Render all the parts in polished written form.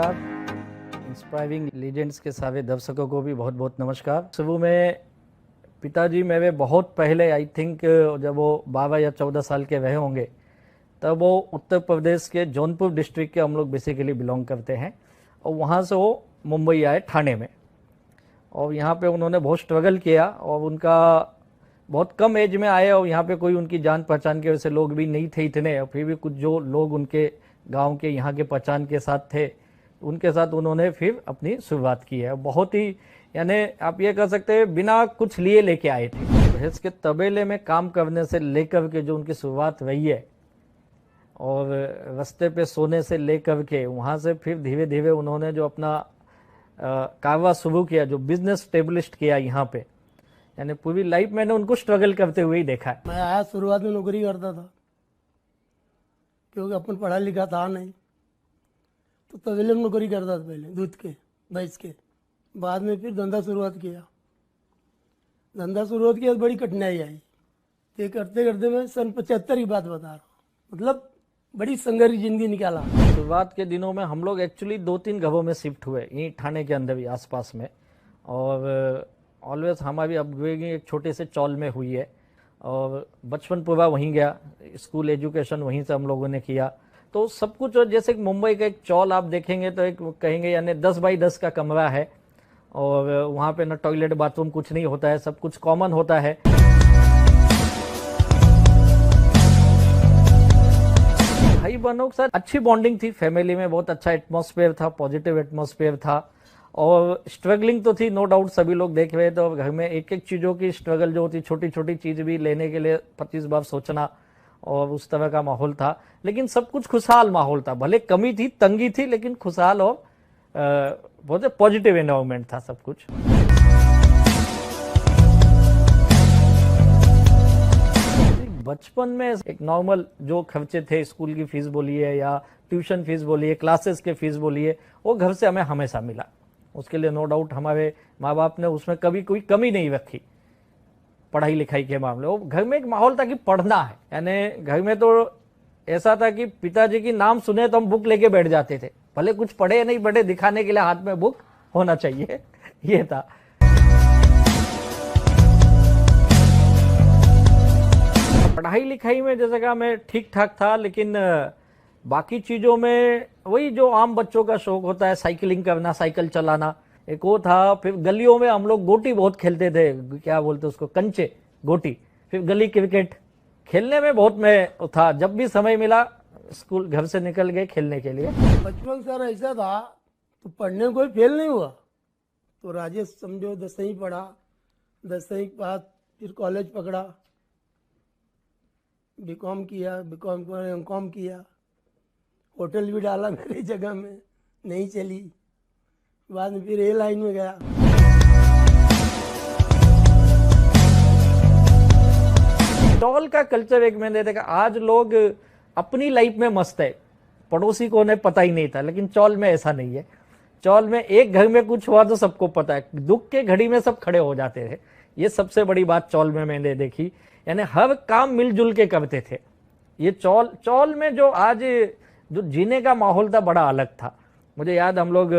नमस्कार। Inspiring legends के सारे दर्शकों को भी बहुत बहुत नमस्कार। शुरू में पिताजी मेरे बहुत पहले आई थिंक जब वो 12 या 14 साल के रहे होंगे तब वो उत्तर प्रदेश के जौनपुर डिस्ट्रिक्ट के हम लोग बेसिकली बिलोंग करते हैं और वहाँ से वो मुंबई आए ठाणे में और यहाँ पे उन्होंने बहुत स्ट्रगल किया और उनका बहुत कम एज में आए और यहाँ पे कोई उनकी जान पहचान के वैसे लोग भी नहीं थे इतने और फिर भी कुछ जो लोग उनके गांव के यहाँ के पहचान के साथ थे उनके साथ उन्होंने फिर अपनी शुरुआत की है। बहुत ही यानी आप ये कह सकते हैं बिना कुछ लिए लेके आए थे। भैंस के तबेले में काम करने से लेकर के जो उनकी शुरुआत रही है और रास्ते पे सोने से लेकर के वहाँ से फिर धीरे धीरे उन्होंने जो अपना कारोबार शुरू किया, जो बिजनेस स्टेब्लिश किया यहाँ पे, यानी पूरी लाइफ मैंने उनको स्ट्रगल करते हुए ही देखा है। मैं आया शुरुआत में नौकरी करता था क्योंकि अपन पढ़ा लिखा था नहीं, तो तबेले में नौकरी करता था पहले दूध के भैंस के। बाद में फिर धंधा शुरुआत किया। धंधा शुरुआत किया तो बड़ी कठिनाई आई। ये करते करते मैं सन 75 की बात बता रहा हूँ, मतलब बड़ी संघर्ष जिंदगी निकाला। शुरुआत के दिनों में हम लोग एक्चुअली 2-3 घरों में शिफ्ट हुए यहीं ठाणे के अंदर ही आसपास में, और ऑलवेज हमारी अपब्रिंगिंग एक छोटे से चौल में हुई है और बचपन पूरा वहीं गया, स्कूल एजुकेशन वहीं से हम लोगों ने किया। तो सब कुछ जैसे मुंबई का एक चौल आप देखेंगे तो एक कहेंगे यानी 10 बाई 10 का कमरा है और वहाँ पे ना टॉयलेट बाथरूम कुछ नहीं होता है, सब कुछ कॉमन होता है। भाई बहनों के साथ अच्छी बॉन्डिंग थी, फैमिली में बहुत अच्छा एटमॉस्फेयर था, पॉजिटिव एटमॉस्फेयर था और स्ट्रगलिंग तो थी नो डाउट, सभी लोग देख रहे थे। तो घर में एक एक चीज़ों की स्ट्रगल जो होती, छोटी छोटी चीज़ भी लेने के लिए 25 बार सोचना और उस तरह का माहौल था। लेकिन सब कुछ खुशहाल माहौल था, भले कमी थी, तंगी थी, लेकिन खुशहाल और बहुत पॉजिटिव एनवायरनमेंट था सब कुछ। बचपन में एक नॉर्मल जो खर्चे थे, स्कूल की फीस बोलिए या ट्यूशन फीस बोलिए, क्लासेस के फीस बोलिए, वो घर से हमें हमेशा मिला। उसके लिए नो डाउट हमारे माँ बाप ने उसमें कभी कोई कमी नहीं रखी पढ़ाई लिखाई के मामले। वो घर में एक माहौल था कि पढ़ना है, यानी घर में तो ऐसा था कि पिताजी की नाम सुने तो हम बुक लेके बैठ जाते थे, भले कुछ पढ़े या नहीं पढ़े, दिखाने के लिए हाथ में बुक होना चाहिए, ये था। पढ़ाई लिखाई में जैसे कहा मैं ठीक ठाक था, लेकिन बाकी चीज़ों में वही जो आम बच्चों का शौक होता है, साइकिलिंग करना, साइकिल चलाना, एक वो था। फिर गलियों में हम लोग गोटी बहुत खेलते थे, क्या बोलते उसको, कंचे गोटी। फिर गली क्रिकेट खेलने में बहुत मैं था, जब भी समय मिला स्कूल घर से निकल गए खेलने के लिए। बचपन सर ऐसा था तो पढ़ने में कोई फेल नहीं हुआ। तो राजेश समझो 10वीं पढ़ा, 10वीं के बाद फिर कॉलेज पकड़ा, बीकॉम किया, बीकॉम के बाद एमकॉम किया, होटल भी डाला मेरी जगह में, नहीं चली। बाद में फिर ए लाइन में गया। टॉल का कल्चर एक मैंने देखा, आज लोग अपनी लाइफ में मस्त है, पड़ोसी को उन्हें पता ही नहीं था, लेकिन चौल में ऐसा नहीं है। चौल में एक घर में कुछ हुआ तो सबको पता है, दुख के घड़ी में सब खड़े हो जाते थे। ये सबसे बड़ी बात चौल में मैंने देखी, यानी हर काम मिलजुल के करते थे। ये चौल में जो आज जो जीने का माहौल था बड़ा अलग था। मुझे याद, हम लोग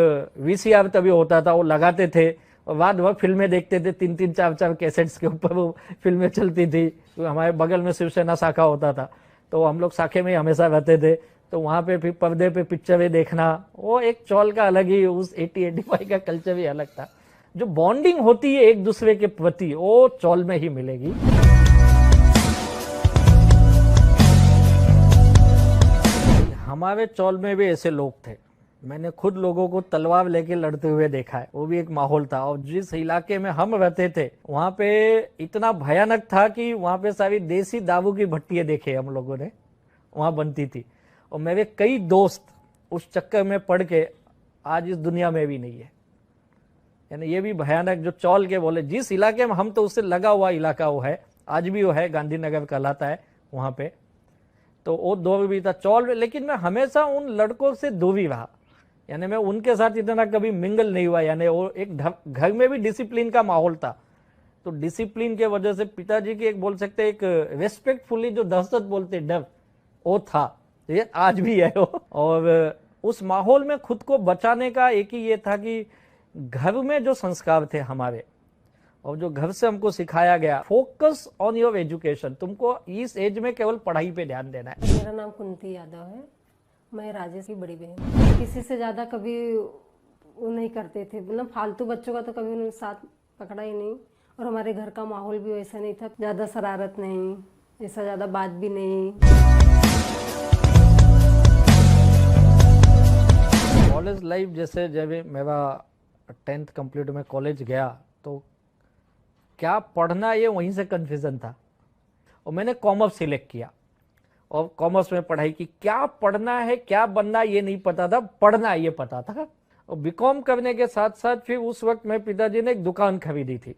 VCR तभी होता था, वो लगाते थे और बाद वह फिल्में देखते थे, 3-3 4-4 कैसेट्स के ऊपर वो फिल्में चलती थी। तो हमारे बगल में शिवसेना शाखा होता था, तो हम लोग शाखे में हमेशा रहते थे, तो वहाँ पे फिर पर्दे पे पिक्चरें देखना, वो एक चौल का अलग ही, उस 80-85 का कल्चर भी अलग था। जो बॉन्डिंग होती है एक दूसरे के प्रति, वो चौल में ही मिलेगी। हमारे चौल में भी ऐसे लोग थे, मैंने खुद लोगों को तलवार लेके लड़ते हुए देखा है, वो भी एक माहौल था। और जिस इलाके में हम रहते थे वहाँ पे इतना भयानक था कि वहाँ पे सारी देसी दारू की भट्टियाँ देखे हम लोगों ने, वहाँ बनती थी। और मेरे कई दोस्त उस चक्कर में पड़ के आज इस दुनिया में भी नहीं है। यानी ये भी भयानक जो चौल के बोले, जिस इलाके में हम, तो उससे लगा हुआ इलाका वो है, आज भी वो है, गांधीनगर कहलाता है वहाँ पे। तो वो दौर भी था चौल में, लेकिन मैं हमेशा उन लड़कों से दूरी रहा, यानी मैं उनके साथ इतना कभी मिंगल नहीं हुआ। यानी वो एक घर में भी डिसिप्लिन का माहौल था, तो डिसिप्लिन के वजह से पिताजी की एक बोल सकते एक रेस्पेक्टफुली जो दहशत बोलते डर, वो था, ये आज भी है वो। और उस माहौल में खुद को बचाने का एक ही ये था कि घर में जो संस्कार थे हमारे और जो घर से हमको सिखाया गया, फोकस ऑन योर एजुकेशन, तुमको इस एज में केवल पढ़ाई पे ध्यान देना है। मेरा नाम कुंती यादव है, मैं राजेश की बड़ी बहन। किसी से ज्यादा कभी वो नहीं करते थे, मतलब फालतू बच्चों का तो कभी उन्होंने साथ पकड़ा ही नहीं। और हमारे घर का माहौल भी वैसा नहीं था, ज्यादा शरारत नहीं, ऐसा ज्यादा बात भी नहीं। कॉलेज लाइफ जैसे जब मेरा 10th कंप्लीट में कॉलेज गया तो क्या पढ़ना ये वहीं से कन्फ्यूज़न था और मैंने कॉमर्स सिलेक्ट किया और कॉमर्स में पढ़ाई की। क्या पढ़ना है क्या बनना ये नहीं पता था, पढ़ना ये पता था। और बीकॉम करने के साथ साथ फिर उस वक्त मेरे पिताजी ने एक दुकान खरीदी थी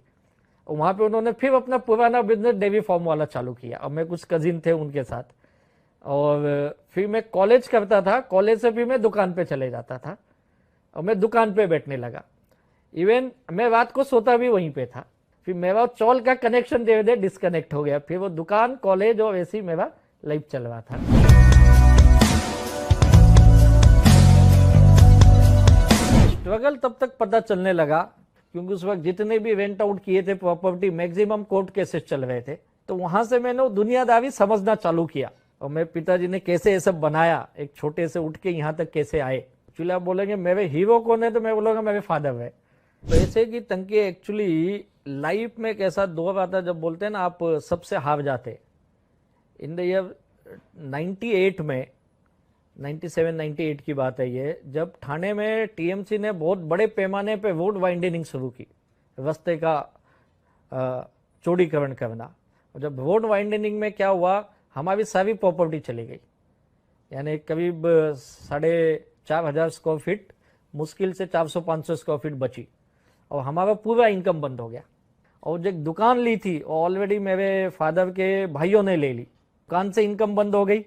और वहाँ पे उन्होंने फिर अपना पुराना बिजनेस डेयरी फार्म वाला चालू किया और मैं कुछ कजिन थे उनके साथ। और फिर मैं कॉलेज करता था, कॉलेज से फिर मैं दुकान पे चले जाता था और मैं दुकान पे बैठने लगा। इवन मैं रात को सोता भी वहीं पे था। फिर मेरा चौल का कनेक्शन धीरे धीरे डिस्कनेक्ट हो गया। फिर वो दुकान, कॉलेज और ऐसे ही मेरा लाइफ चल रहा था। स्ट्रगल तब तक पता चलने लगा क्योंकि उस वक्त जितने भी रेंट आउट किए थे प्रॉपर्टी, मैक्सिमम कोर्ट केसेस चल रहे थे। तो वहां से मैंने दुनियादारी समझना चालू किया और मेरे पिताजी ने कैसे ये सब बनाया, एक छोटे से उठ के यहाँ तक कैसे आए। एक्चुअली आप बोलेंगे मेरे हीरो कौन है, तो मैं बोलूँगा मेरे फादर है। पैसे की तंगी एक्चुअली लाइफ में एक ऐसा दौर आता है जब बोलते हैं ना आप सबसे हार जाते। इन द ईयर 98 में, 97-98 की बात है ये, जब ठाणे में टीएमसी ने बहुत बड़े पैमाने पे रोड वाइंडनिंग शुरू की, रास्ते का चौड़ीकरण करना। और जब रोड वाइंडनिंग में क्या हुआ, हमारी सारी प्रॉपर्टी चली गई, यानी करीब 4,500 स्क्वायर फीट, मुश्किल से 400-500 स्क्वायर फीट बची और हमारा पूरा इनकम बंद हो गया। और जो दुकान ली थी ऑलरेडी मेरे फादर के भाइयों ने ले ली, दुकान से इनकम बंद हो गई,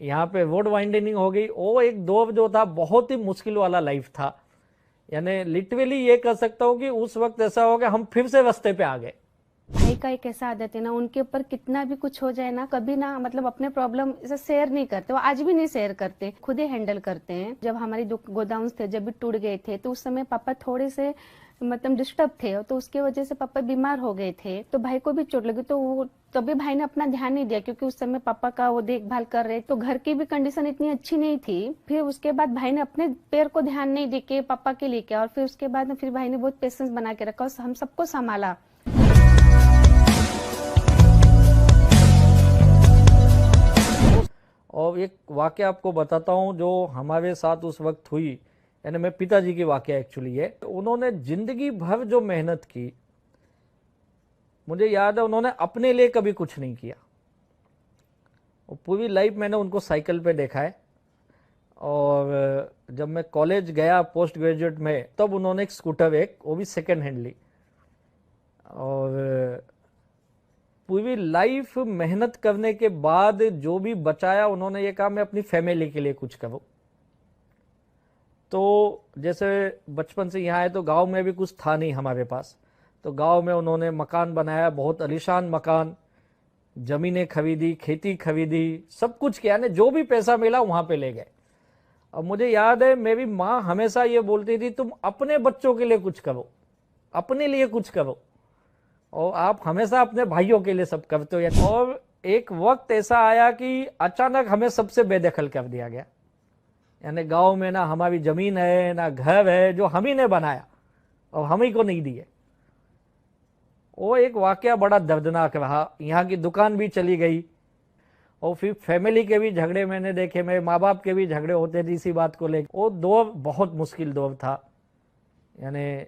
यहाँ पे रोड वाइंडनिंग हो गई। वो एक दौर जो था बहुत ही मुश्किल वाला लाइफ था। यानी लिटरली ये कह सकता हूँ कि उस वक्त ऐसा हो गया हम फिर से रास्ते पे आ गए। भाई का एक ऐसा आदत है ना, उनके ऊपर कितना भी कुछ हो जाए ना, कभी ना मतलब अपने प्रॉब्लम ऐसे शेयर नहीं करते। वो आज भी नहीं शेयर करते, खुद ही हैंडल करते हैं। जब हमारी गोदाउन थे जब भी टूट गए थे तो उस समय पापा थोड़े से मतलब डिस्टर्ब थे, तो उसके वजह से पापा बीमार हो गए थे। तो भाई को भी चोट लगी, तो वो तभी भाई ने अपना ध्यान नहीं दिया क्योंकि उस समय पापा का वो देखभाल कर रहे, तो घर की भी कंडीशन इतनी अच्छी नहीं थी। फिर उसके बाद भाई ने अपने पैर को ध्यान नहीं दे के पापा के लिए किया और फिर उसके बाद फिर भाई ने बहुत पेशेंस बना के रखा और हम सबको संभाला। और एक वाक़या आपको बताता हूँ जो हमारे साथ उस वक्त हुई, यानी मेरे पिताजी की वाक़या एक्चुअली है। तो उन्होंने जिंदगी भर जो मेहनत की, मुझे याद है उन्होंने अपने लिए कभी कुछ नहीं किया। और पूरी लाइफ मैंने उनको साइकिल पे देखा है। और जब मैं कॉलेज गया पोस्ट ग्रेजुएट में, तब उन्होंने एक स्कूटर, एक वो भी सेकेंड हैंड ली। और पूरी लाइफ मेहनत करने के बाद जो भी बचाया, उन्होंने ये कहा मैं अपनी फैमिली के लिए कुछ करूं। तो जैसे बचपन से यहाँ आए तो गांव में भी कुछ था नहीं हमारे पास, तो गांव में उन्होंने मकान बनाया, बहुत आलीशान मकान, जमीनें खरीदी, खेती खरीदी, सब कुछ किया, ने जो भी पैसा मिला वहाँ पे ले गए। अब मुझे याद है मेरी माँ हमेशा ये बोलती थी तुम अपने बच्चों के लिए कुछ करो, अपने लिए कुछ करो, और आप हमेशा अपने भाइयों के लिए सब करते हो। और एक वक्त ऐसा आया कि अचानक हमें सबसे बेदखल कर दिया गया, यानी गांव में ना हमारी जमीन है ना घर है, जो हम ही ने बनाया और हम ही को नहीं दिए। वो एक वाकया बड़ा दर्दनाक रहा। यहाँ की दुकान भी चली गई और फिर फैमिली के भी झगड़े मैंने देखे, मेरे माँ बाप के भी झगड़े होते थे इसी बात को लेकर। वो दौर बहुत मुश्किल दौर था, यानी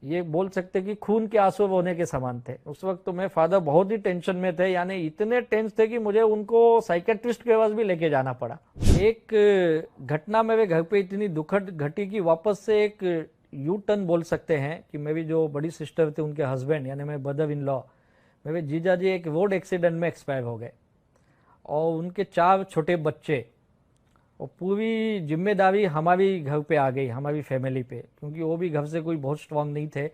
ये बोल सकते कि खून के आंसू होने के समान थे। उस वक्त तो मेरे फादर बहुत ही टेंशन में थे, यानी इतने टेंस थे कि मुझे उनको साइकेट्रिस्ट के पास भी लेके जाना पड़ा। एक घटना मेरे घर पे इतनी दुखद घटी कि वापस से एक यू टर्न बोल सकते हैं कि मेरी जो बड़ी सिस्टर थे उनके हस्बैंड यानी मेरे ब्रदर इन लॉ, मेरे जीजा जी एक रोड एक्सीडेंट में एक्सपायर हो गए और उनके 4 छोटे बच्चे, और पूरी जिम्मेदारी हमारी घर पे आ गई, हमारी फैमिली पे, क्योंकि वो भी घर से कोई बहुत स्ट्रांग नहीं थे।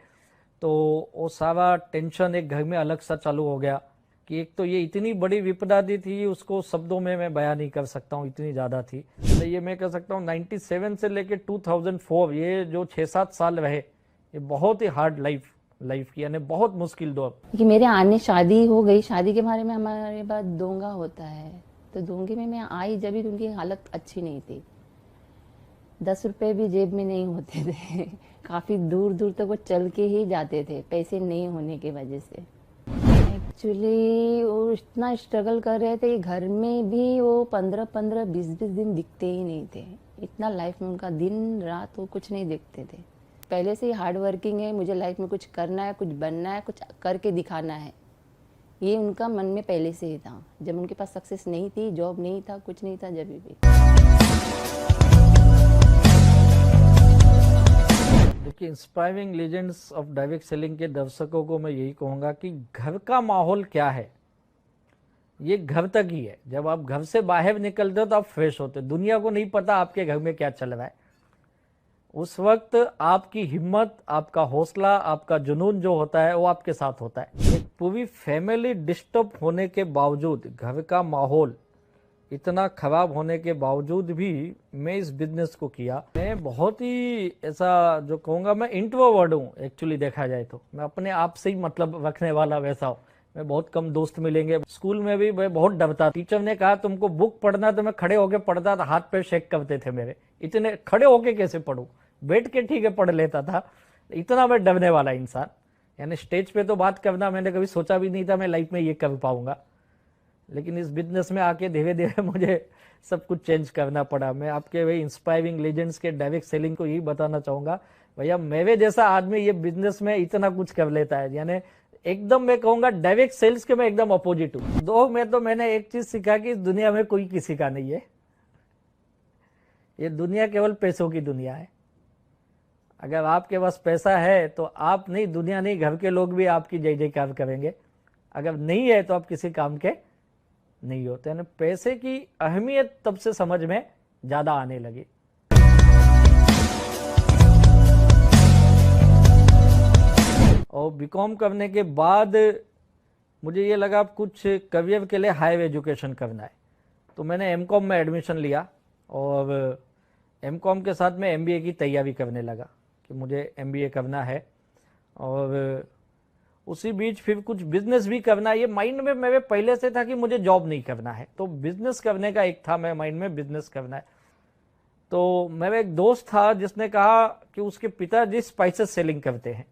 तो वो सारा टेंशन एक घर में अलग सा चालू हो गया। कि एक तो ये इतनी बड़ी विपदा दी थी, उसको शब्दों में मैं बयान नहीं कर सकता हूँ, इतनी ज़्यादा थी। तो ये मैं कह सकता हूँ 97 से लेके 2004 ये जो 6-7 साल रहे, ये बहुत ही हार्ड लाइफ की, यानी बहुत मुश्किल दौर। कि मेरे आने शादी हो गई, शादी के बारे में हमारे पास दोंगा होता है, तो दोंगे में मैं आई जब भी उनकी हालत अच्छी नहीं थी, 10 रुपए भी जेब में नहीं होते थे काफ़ी दूर दूर तक वो चल के ही जाते थे, पैसे नहीं होने की वजह से। एक्चुअली वो इतना स्ट्रगल कर रहे थे, घर में भी वो 15-15, 20-20 दिन दिखते ही नहीं थे। इतना लाइफ में उनका दिन रात वो कुछ नहीं दिखते थे। पहले से ही हार्ड वर्किंग है, मुझे लाइफ में कुछ करना है, कुछ बनना है, कुछ करके दिखाना है, ये उनका मन में पहले से ही था। जब उनके पास सक्सेस नहीं थी, जॉब नहीं था, कुछ नहीं था, जब भी। देखिए, inspiring legends of direct selling के दर्शकों को मैं यही कहूँगा कि घर का माहौल क्या है, ये घर तक ही है। जब आप घर से बाहर निकलते हो तो आप फ्रेश होते हो, दुनिया को नहीं पता आपके घर में क्या चल रहा है। उस वक्त आपकी हिम्मत, आपका हौसला, आपका जुनून जो होता है वो आपके साथ होता है। एक पूरी फैमिली डिस्टर्ब होने के बावजूद, घर का माहौल इतना खराब होने के बावजूद भी मैं इस बिजनेस को किया। मैं बहुत ही ऐसा जो कहूँगा, मैं इंट्रोवर्ट हूँ एक्चुअली, देखा जाए तो मैं अपने आप से ही मतलब रखने वाला वैसा हूँ। मैं बहुत कम दोस्त मिलेंगे। स्कूल में भी मैं बहुत डरता। टीचर ने कहा तुमको बुक पढ़ना, तो मैं खड़े होके पढ़ता था, हाथ पैर शेक करते थे मेरे। इतने खड़े होके कैसे पढ़ूं, बैठ के ठीक है पढ़ लेता था। इतना मैं डरने वाला इंसान, यानी स्टेज पे तो बात करना मैंने कभी सोचा भी नहीं था मैं लाइफ में ये कर पाऊंगा। लेकिन इस बिजनेस में आके धीरे धीरे मुझे सब कुछ चेंज करना पड़ा। मैं आपके वही इंस्पायरिंग लेजेंड्स के डायरेक्ट सेलिंग को यही बताना चाहूंगा, भैया मेरे जैसा आदमी ये बिजनेस में इतना कुछ कर लेता है। यानी एकदम मैं कहूंगा डायरेक्ट सेल्स के मैं एकदम अपोजिट हूँ। दो में तो मैंने एक चीज सीखा कि इस दुनिया में कोई किसी का नहीं है। ये दुनिया केवल पैसों की दुनिया है। अगर आपके पास पैसा है तो आप नहीं, दुनिया नहीं, घर के लोग भी आपकी जय जयकार करेंगे। अगर नहीं है तो आप किसी काम के नहीं होते। यानी पैसे की अहमियत तब से समझ में ज्यादा आने लगी। और बीकॉम करने के बाद मुझे ये लगा कुछ करियर के लिए हायर एजुकेशन करना है, तो मैंने एमकॉम में एडमिशन लिया और एमकॉम के साथ में एमबीए की तैयारी करने लगा कि मुझे एमबीए करना है। और उसी बीच फिर कुछ बिजनेस भी करना है। ये माइंड में मेरे पहले से था कि मुझे जॉब नहीं करना है, तो बिजनेस करने का एक था मेरे माइंड में, बिजनेस करना है। तो मेरा एक दोस्त था जिसने कहा कि उसके पिताजी स्पाइसेस सेलिंग करते हैं,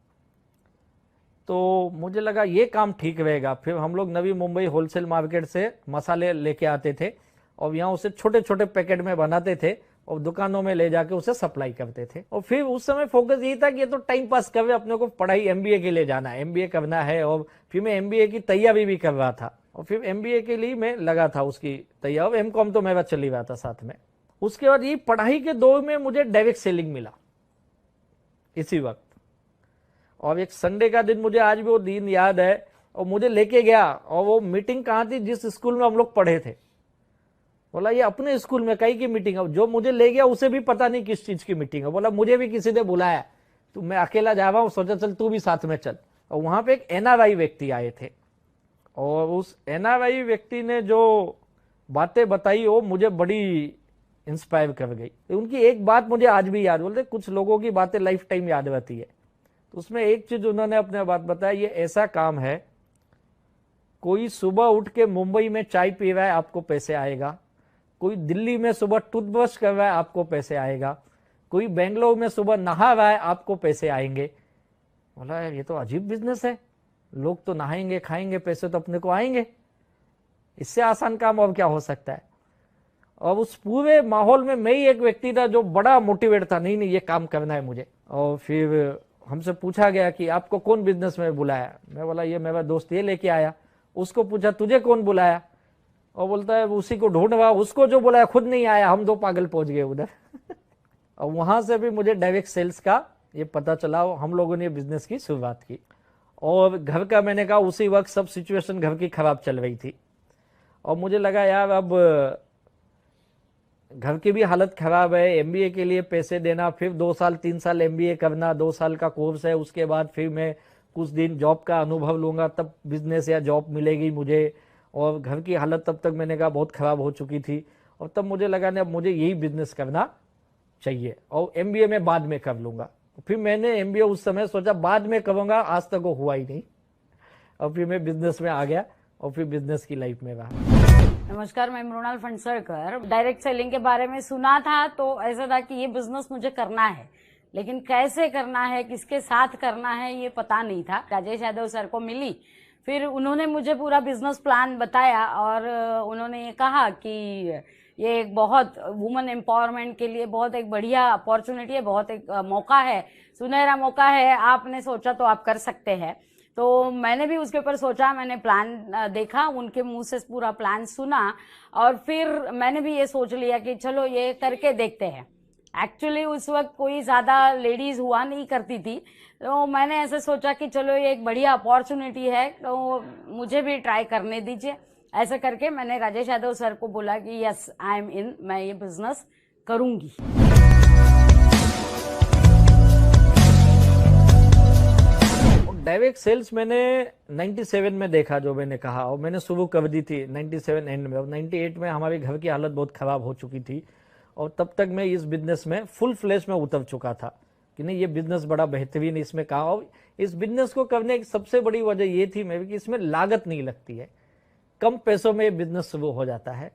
तो मुझे लगा ये काम ठीक रहेगा। फिर हम लोग नवी मुंबई होलसेल मार्केट से मसाले लेके आते थे और यहाँ उसे छोटे छोटे पैकेट में बनाते थे और दुकानों में ले जाके उसे सप्लाई करते थे। और फिर उस समय फोकस यही था कि ये तो टाइम पास कर रहे, अपने को पढ़ाई एमबीए के लिए जाना है, एमबीए करना है। और फिर मैं एमबीए की तैयारी भी कर रहा था और फिर एमबीए के लिए मैं लगा था उसकी तैयारी। एमकॉम तो मेरा चल ही रहा था साथ में। उसके बाद ये पढ़ाई के दौर में मुझे डायरेक्ट सेलिंग मिला इसी वक्त। और एक संडे का दिन, मुझे आज भी वो दिन याद है, और मुझे लेके गया। और वो मीटिंग कहाँ थी, जिस स्कूल में हम लोग पढ़े थे। बोला ये अपने स्कूल में कहीं की मीटिंग है। जो मुझे ले गया उसे भी पता नहीं किस चीज की मीटिंग है। बोला मुझे भी किसी ने बुलाया, तो मैं अकेला जा रहा हूँ, सोचा चल तू भी साथ में चल। और वहां पे एक एनआरआई व्यक्ति आए थे और उस एनआरआई व्यक्ति ने जो बातें बताई वो मुझे बड़ी इंस्पायर कर गई। उनकी एक बात मुझे आज भी याद, बोलते कुछ लोगों की बातें लाइफ टाइम याद रहती है। तो उसमें एक चीज उन्होंने अपने बात बताया, ये ऐसा काम है, कोई सुबह उठ के मुंबई में चाय पी रहा है आपको पैसे आएगा, कोई दिल्ली में सुबह टूथब्रश कर रहा है आपको पैसे आएगा, कोई बेंगलोर में सुबह नहा रहा है आपको पैसे आएंगे। बोला यार ये तो अजीब बिजनेस है, लोग तो नहाएंगे खाएंगे, पैसे तो अपने को आएंगे, इससे आसान काम और क्या हो सकता है। और उस पूरे माहौल में मैं ही एक व्यक्ति था जो बड़ा मोटिवेट था, नहीं नहीं ये काम करना है मुझे। और फिर हमसे पूछा गया कि आपको कौन बिजनेस में बुलाया। मैं बोला ये मेरा दोस्त ये लेके आया। उसको पूछा तुझे कौन बुलाया, और बोलता है उसी को ढूंढ रहा, उसको जो बुलाया खुद नहीं आया, हम दो पागल पहुंच गए उधर। और वहां से भी मुझे डायरेक्ट सेल्स का ये पता चला, हम लोगों ने बिजनेस की शुरुआत की। और घर का मैंने कहा उसी वक्त सब सिचुएशन घर की खराब चल रही थी और मुझे लगा यार अब घर की भी हालत खराब है, एमबीए के लिए पैसे देना, फिर 2 साल 3 साल एमबीए करना, 2 साल का कोर्स है, उसके बाद फिर मैं कुछ दिन जॉब का अनुभव लूँगा तब बिजनेस या जॉब मिलेगी मुझे। और घर की हालत तब तक मैंने कहा बहुत ख़राब हो चुकी थी, और तब मुझे लगा नहीं अब मुझे यही बिजनेस करना चाहिए, और MBA में बाद में कर लूँगा। फिर मैंने MBA उस समय सोचा बाद में करूँगा, आज तक वो हुआ ही नहीं, और फिर मैं बिजनेस में आ गया और फिर बिजनेस की लाइफ में रहा। नमस्कार, मैं मृणाल फणसळकर। डायरेक्ट सेलिंग के बारे में सुना था तो ऐसा था कि ये बिजनेस मुझे करना है, लेकिन कैसे करना है, किसके साथ करना है, ये पता नहीं था। राजेश यादव सर को मिली, फिर उन्होंने मुझे पूरा बिजनेस प्लान बताया और उन्होंने ये कहा कि ये एक बहुत वुमेन एम्पावरमेंट के लिए बहुत एक बढ़िया अपॉर्चुनिटी है, बहुत एक मौका है, सुनहरा मौका है, आपने सोचा तो आप कर सकते हैं। तो मैंने भी उसके ऊपर सोचा, मैंने प्लान देखा, उनके मुंह से पूरा प्लान सुना और फिर मैंने भी ये सोच लिया कि चलो ये करके देखते हैं। एक्चुअली उस वक्त कोई ज़्यादा लेडीज़ हुआ नहीं करती थी, तो मैंने ऐसे सोचा कि चलो ये एक बढ़िया अपॉर्चुनिटी है, तो मुझे भी ट्राई करने दीजिए। ऐसे करके मैंने राजेश यादव सर को बोला कि यस आई एम इन, मैं ये बिजनेस करूँगी। डायरेक्ट सेल्स मैंने 97 में देखा, जो मैंने कहा, और मैंने शुरू कर दी थी 97 एंड में, और 98 में हमारे घर की हालत बहुत ख़राब हो चुकी थी, और तब तक मैं इस बिजनेस में फुल फ्लैश में उतर चुका था कि नहीं ये बिजनेस बड़ा बेहतरीन है, इसमें कहा। और इस बिजनेस को करने की सबसे बड़ी वजह ये थी मैं कि इसमें लागत नहीं लगती है, कम पैसों में बिजनेस शुरू हो जाता है।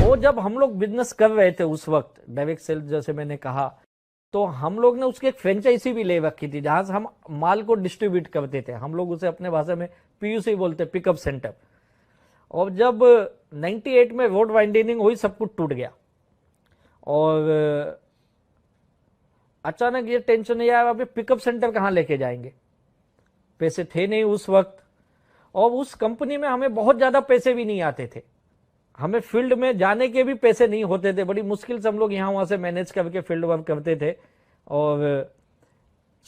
और जब हम लोग बिजनेस कर रहे थे उस वक्त डायरेक्ट सेल्स, जैसे मैंने कहा, तो हम लोग ने उसकी एक फ्रेंचाइजी भी ले रखी थी जहां से हम माल को डिस्ट्रीब्यूट करते थे। हम लोग उसे अपने भाषा में PUC बोलते, पिकअप सेंटर। और जब 98 में रोड वाइंडनिंग हुई, सब कुछ टूट गया, और अचानक ये टेंशन नहीं आया अभी पिकअप सेंटर कहाँ लेके जाएंगे, पैसे थे नहीं उस वक्त, और उस कंपनी में हमें बहुत ज़्यादा पैसे भी नहीं आते थे, हमें फील्ड में जाने के भी पैसे नहीं होते थे, बड़ी मुश्किल से हम लोग यहाँ वहाँ से मैनेज करके फील्ड वर्क करते थे। और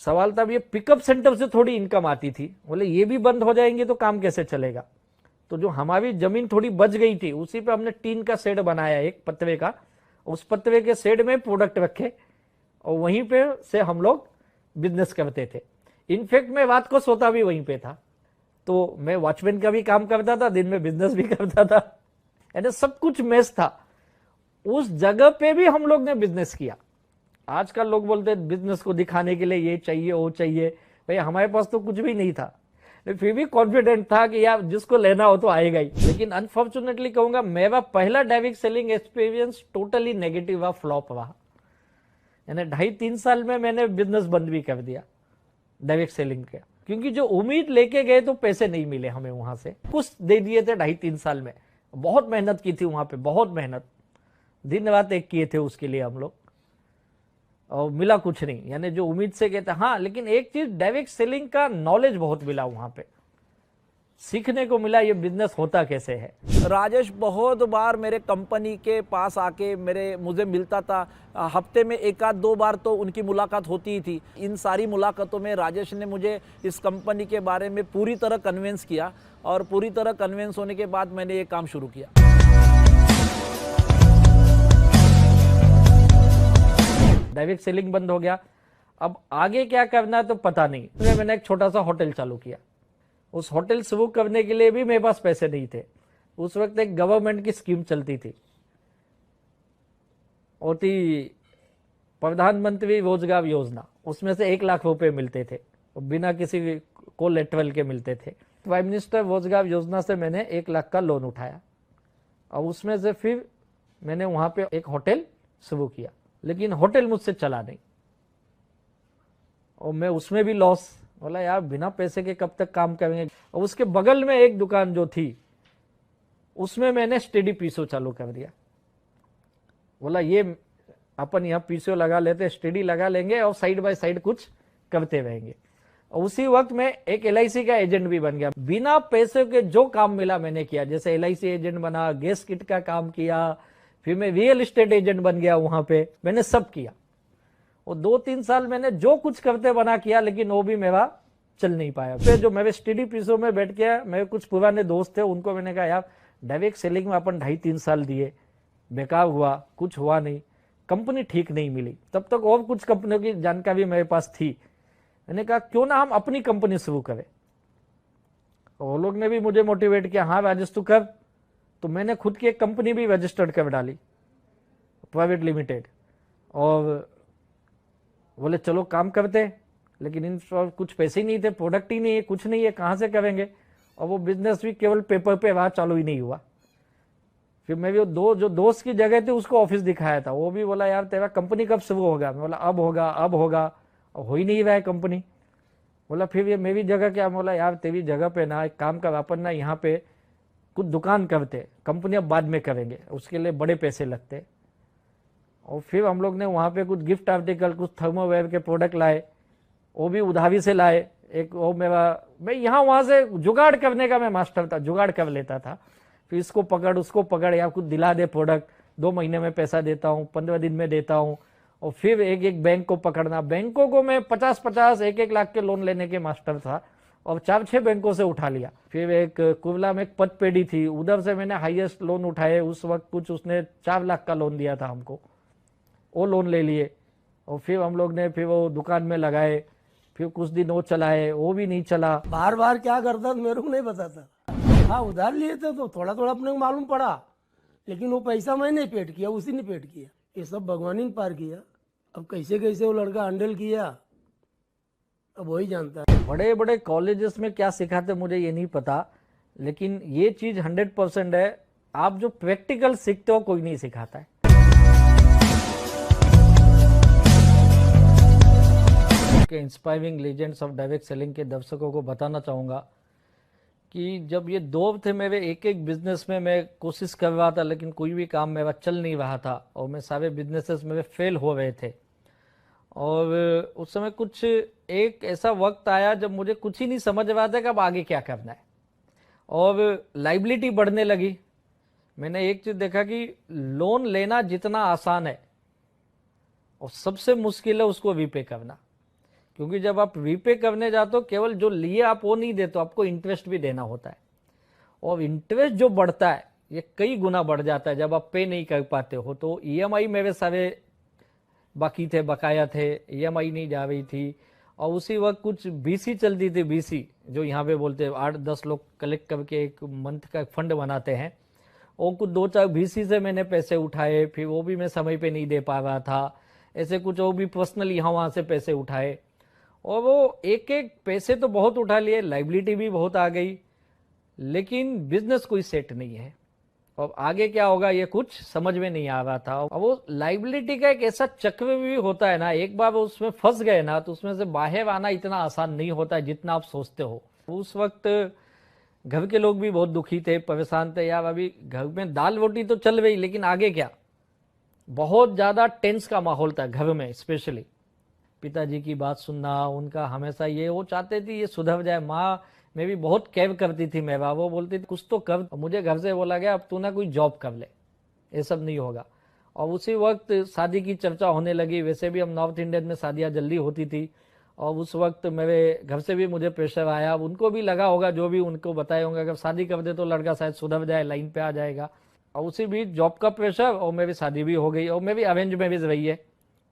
सवाल था ये पिकअप सेंटर से थोड़ी इनकम आती थी, बोले ये भी बंद हो जाएंगे तो काम कैसे चलेगा। तो जो हमारी जमीन थोड़ी बच गई थी उसी पे हमने टीन का शेड बनाया, एक पतवे का, उस पतवे के शेड में प्रोडक्ट रखे और वहीं पे से हम लोग बिजनेस करते थे। इनफैक्ट मैं रात को सोता भी वहीं पे था, तो मैं वॉचमैन का भी काम करता था, दिन में बिजनेस भी करता था, यानी सब कुछ मैच था। उस जगह पे भी हम लोग ने बिजनेस किया। आजकल लोग बोलते हैं बिजनेस को दिखाने के लिए ये चाहिए वो चाहिए, भाई हमारे पास तो कुछ भी नहीं था, फिर भी कॉन्फिडेंट था कि यार जिसको लेना हो तो आएगा ही। लेकिन अनफॉर्चुनेटली कहूंगा मेरा पहला direct selling experience totally negative रहा, फ्लॉप रहा। यानी 2.5-3 साल में मैंने बिजनेस बंद भी कर दिया डायरेक्ट सेलिंग का, क्योंकि जो उम्मीद लेके गए तो पैसे नहीं मिले हमें, वहां से कुछ दे दिए थे 2.5-3 साल में। बहुत मेहनत की थी वहां पे, बहुत मेहनत, दिन रात एक किए थे उसके लिए हम लोग, और मिला कुछ नहीं, यानी जो उम्मीद से कहते। हाँ, लेकिन एक चीज डायरेक्ट सेलिंग का नॉलेज बहुत मिला वहां पे, सीखने को मिला ये बिजनेस होता कैसे है। राजेश बहुत बार मेरे कंपनी के पास आके मुझे मिलता था, हफ्ते में 1-2 बार तो उनकी मुलाकात होती ही थी। इन सारी मुलाकातों में राजेश ने मुझे इस कंपनी के बारे में पूरी तरह कन्विंस किया, और पूरी तरह कन्विंस होने के बाद मैंने ये काम शुरू किया। डायरेक्ट सेलिंग बंद हो गया, अब आगे क्या करना है तो पता नहीं। तो मैंने एक छोटा सा होटल चालू किया। उस होटल शुरू करने के लिए भी मेरे पास पैसे नहीं थे। उस वक्त एक गवर्नमेंट की स्कीम चलती थी, और थी प्रधानमंत्री रोजगार योजना, उसमें से 1 लाख रुपए मिलते थे, बिना किसी कोलेटरल के मिलते थे। प्राइम मिनिस्टर रोजगार योजना से मैंने 1 लाख का लोन उठाया, और उसमें से फिर मैंने वहां पे एक होटल शुरू किया, लेकिन होटल मुझसे चला नहीं, और मैं उसमें भी लॉस। बोला यार बिना पैसे के कब तक काम करेंगे। और उसके बगल में एक दुकान जो थी उसमें मैंने स्टडी पीसो चालू कर दिया। बोला ये अपन यहाँ पीसो लगा लेते, स्टडी लगा लेंगे और साइड बाय साइड कुछ करते रहेंगे। और उसी वक्त मैं एक LIC का एजेंट भी बन गया। बिना पैसे के जो काम मिला मैंने किया, जैसे LIC एजेंट बना, गैस किट का काम किया, फिर मैं रियल एस्टेट एजेंट बन गया, वहां पे मैंने सब किया। और 2-3 साल मैंने जो कुछ करते बना किया, लेकिन वो भी मेरा चल नहीं पाया। फिर जो मेरे स्टडी पीसों में बैठ गया, मेरे कुछ पुराने दोस्त थे, उनको मैंने कहा यार डायरेक्ट सेलिंग में अपन 2.5-3 साल दिए, बेकार हुआ, कुछ हुआ नहीं, कंपनी ठीक नहीं मिली। तब तक और कुछ कंपनियों की जानकारी मेरे पास थी, मैंने कहा क्यों ना हम अपनी कंपनी शुरू करें। और वो लोग ने भी मुझे मोटिवेट किया, हाँ राजेश तू कर। तो मैंने खुद की एक कंपनी भी रजिस्टर्ड कर डाली, प्राइवेट लिमिटेड, और बोले चलो काम करते हैं। लेकिन इन कुछ पैसे ही नहीं थे, प्रोडक्ट ही नहीं है, कुछ नहीं है, कहाँ से करेंगे। और वो बिजनेस भी केवल पेपर पे वहाँ चालू ही नहीं हुआ। फिर मैं भी जो दोस्त की जगह थी उसको ऑफिस दिखाया था, वो भी बोला यार तेरा कंपनी कब शुरू होगा। मैं बोला अब होगा अब होगा, हो ही नहीं रहा है कंपनी। बोला फिर ये मेरी जगह क्या। बोला यार तेरी जगह पे ना एक काम कर, अपन ना यहाँ पे कुछ दुकान करते, कंपनी अब बाद में करेंगे, उसके लिए बड़े पैसे लगते। और फिर हम लोग ने वहाँ पे कुछ गिफ्ट आर्टिकल, कुछ थर्मोवेयर के प्रोडक्ट लाए, वो भी उधारी से लाए। एक वो मैं यहाँ वहाँ से जुगाड़ करने का मैं मास्टर था, जुगाड़ कर लेता था। फिर इसको पकड़ उसको पकड़, या कुछ दिला दे प्रोडक्ट, 2 महीने में पैसा देता हूँ, 15 दिन में देता हूँ। और फिर एक एक बैंक को पकड़ना, बैंकों को मैं 50-50 1-1 लाख के लोन लेने के मास्टर था, और 4-6 बैंकों से उठा लिया। फिर एक कुर्ला में एक पतपेड़ी थी, उधर से मैंने हाईएस्ट लोन उठाए। उस वक्त कुछ उसने 4 लाख का लोन दिया था हमको, वो लोन ले लिए। और फिर हम लोग ने फिर वो दुकान में लगाए, फिर कुछ दिन वो चलाए, वो भी नहीं चला। बार बार क्या करता था मेरे को नहीं पता था। हाँ उधार लिए थे तो थोड़ा थोड़ा अपने को मालूम पड़ा, लेकिन वो पैसा मैंने पेड किया, उसी ने पेड किया। ये सब भगवान ही ने पार किया। अब कैसे कैसे वो लड़का हैंडल किया अब वही जानता है। बड़े बड़े कॉलेजेस में क्या सिखाते मुझे ये नहीं पता, लेकिन ये चीज 100% है, आप जो प्रैक्टिकल सीखते हो कोई नहीं सिखाता है। के inspiring legends of direct selling के दर्शकों को बताना चाहूँगा कि जब ये दौर थे मेरे, एक एक बिजनेस में मैं कोशिश कर रहा था, लेकिन कोई भी काम मेरा चल नहीं रहा था, और मैं सारे बिजनेसेस मेरे फेल हो रहे थे। और उस समय कुछ एक ऐसा वक्त आया जब मुझे कुछ ही नहीं समझ रहा था कि अब आगे क्या करना है, और लाइबिलिटी बढ़ने लगी। मैंने एक चीज़ देखा कि लोन लेना जितना आसान है और सबसे मुश्किल है उसको रीपे करना। क्योंकि जब आप रीपे करने जाते हो, केवल जो लिए आप वो नहीं देते, आपको इंटरेस्ट भी देना होता है, और इंटरेस्ट जो बढ़ता है ये कई गुना बढ़ जाता है जब आप पे नहीं कर पाते हो। तो ईएमआई मेरे सारे बाकी थे, बकाया थे, ईएमआई नहीं जा रही थी। और उसी वक्त कुछ बीसी चलती थी, बीसी जो यहाँ पे बोलते हैं 8-10 लोग कलेक्ट करके एक मंथ का फंड बनाते हैं, और कुछ 2-4 बीसी से मैंने पैसे उठाए, फिर वो भी मैं समय पे नहीं दे पा रहा था। ऐसे कुछ वो भी पर्सनल यहाँ वहाँ से पैसे उठाए, और वो एक एक पैसे तो बहुत उठा लिए, लाइबिलिटी भी बहुत आ गई, लेकिन बिजनेस कोई सेट नहीं है। अब आगे क्या होगा ये कुछ समझ में नहीं आ रहा था। अब वो लाइबिलिटी का एक ऐसा चक्र भी होता है ना, एक बार वो उसमें फंस गए ना तो उसमें से बाहर आना इतना आसान नहीं होता है जितना आप सोचते हो। उस वक्त घर के लोग भी बहुत दुखी थे, परेशान थे, यार अभी घर में दाल रोटी तो चल रही, लेकिन आगे क्या। बहुत ज़्यादा टेंस का माहौल था घर में, स्पेशली पिताजी की बात सुनना, उनका हमेशा ये वो चाहते थे ये सुधर जाए। माँ मैं भी बहुत केयर करती थी मेरा, वो बोलती थी कुछ तो कर। मुझे घर से बोला गया अब तू ना कोई जॉब कर ले, ये सब नहीं होगा। और उसी वक्त शादी की चर्चा होने लगी। वैसे भी हम नॉर्थ इंडियन में शादियाँ जल्दी होती थी, और उस वक्त मेरे घर से भी मुझे प्रेशर आया। उनको भी लगा होगा, जो भी उनको बताए होंगे, अगर शादी कर दे तो लड़का शायद सुधर जाए, लाइन पे आ जाएगा। और उसी बीच जॉब का प्रेशर, और मेरी शादी भी हो गई, और मैं भी अरेंज मैरिज रही है।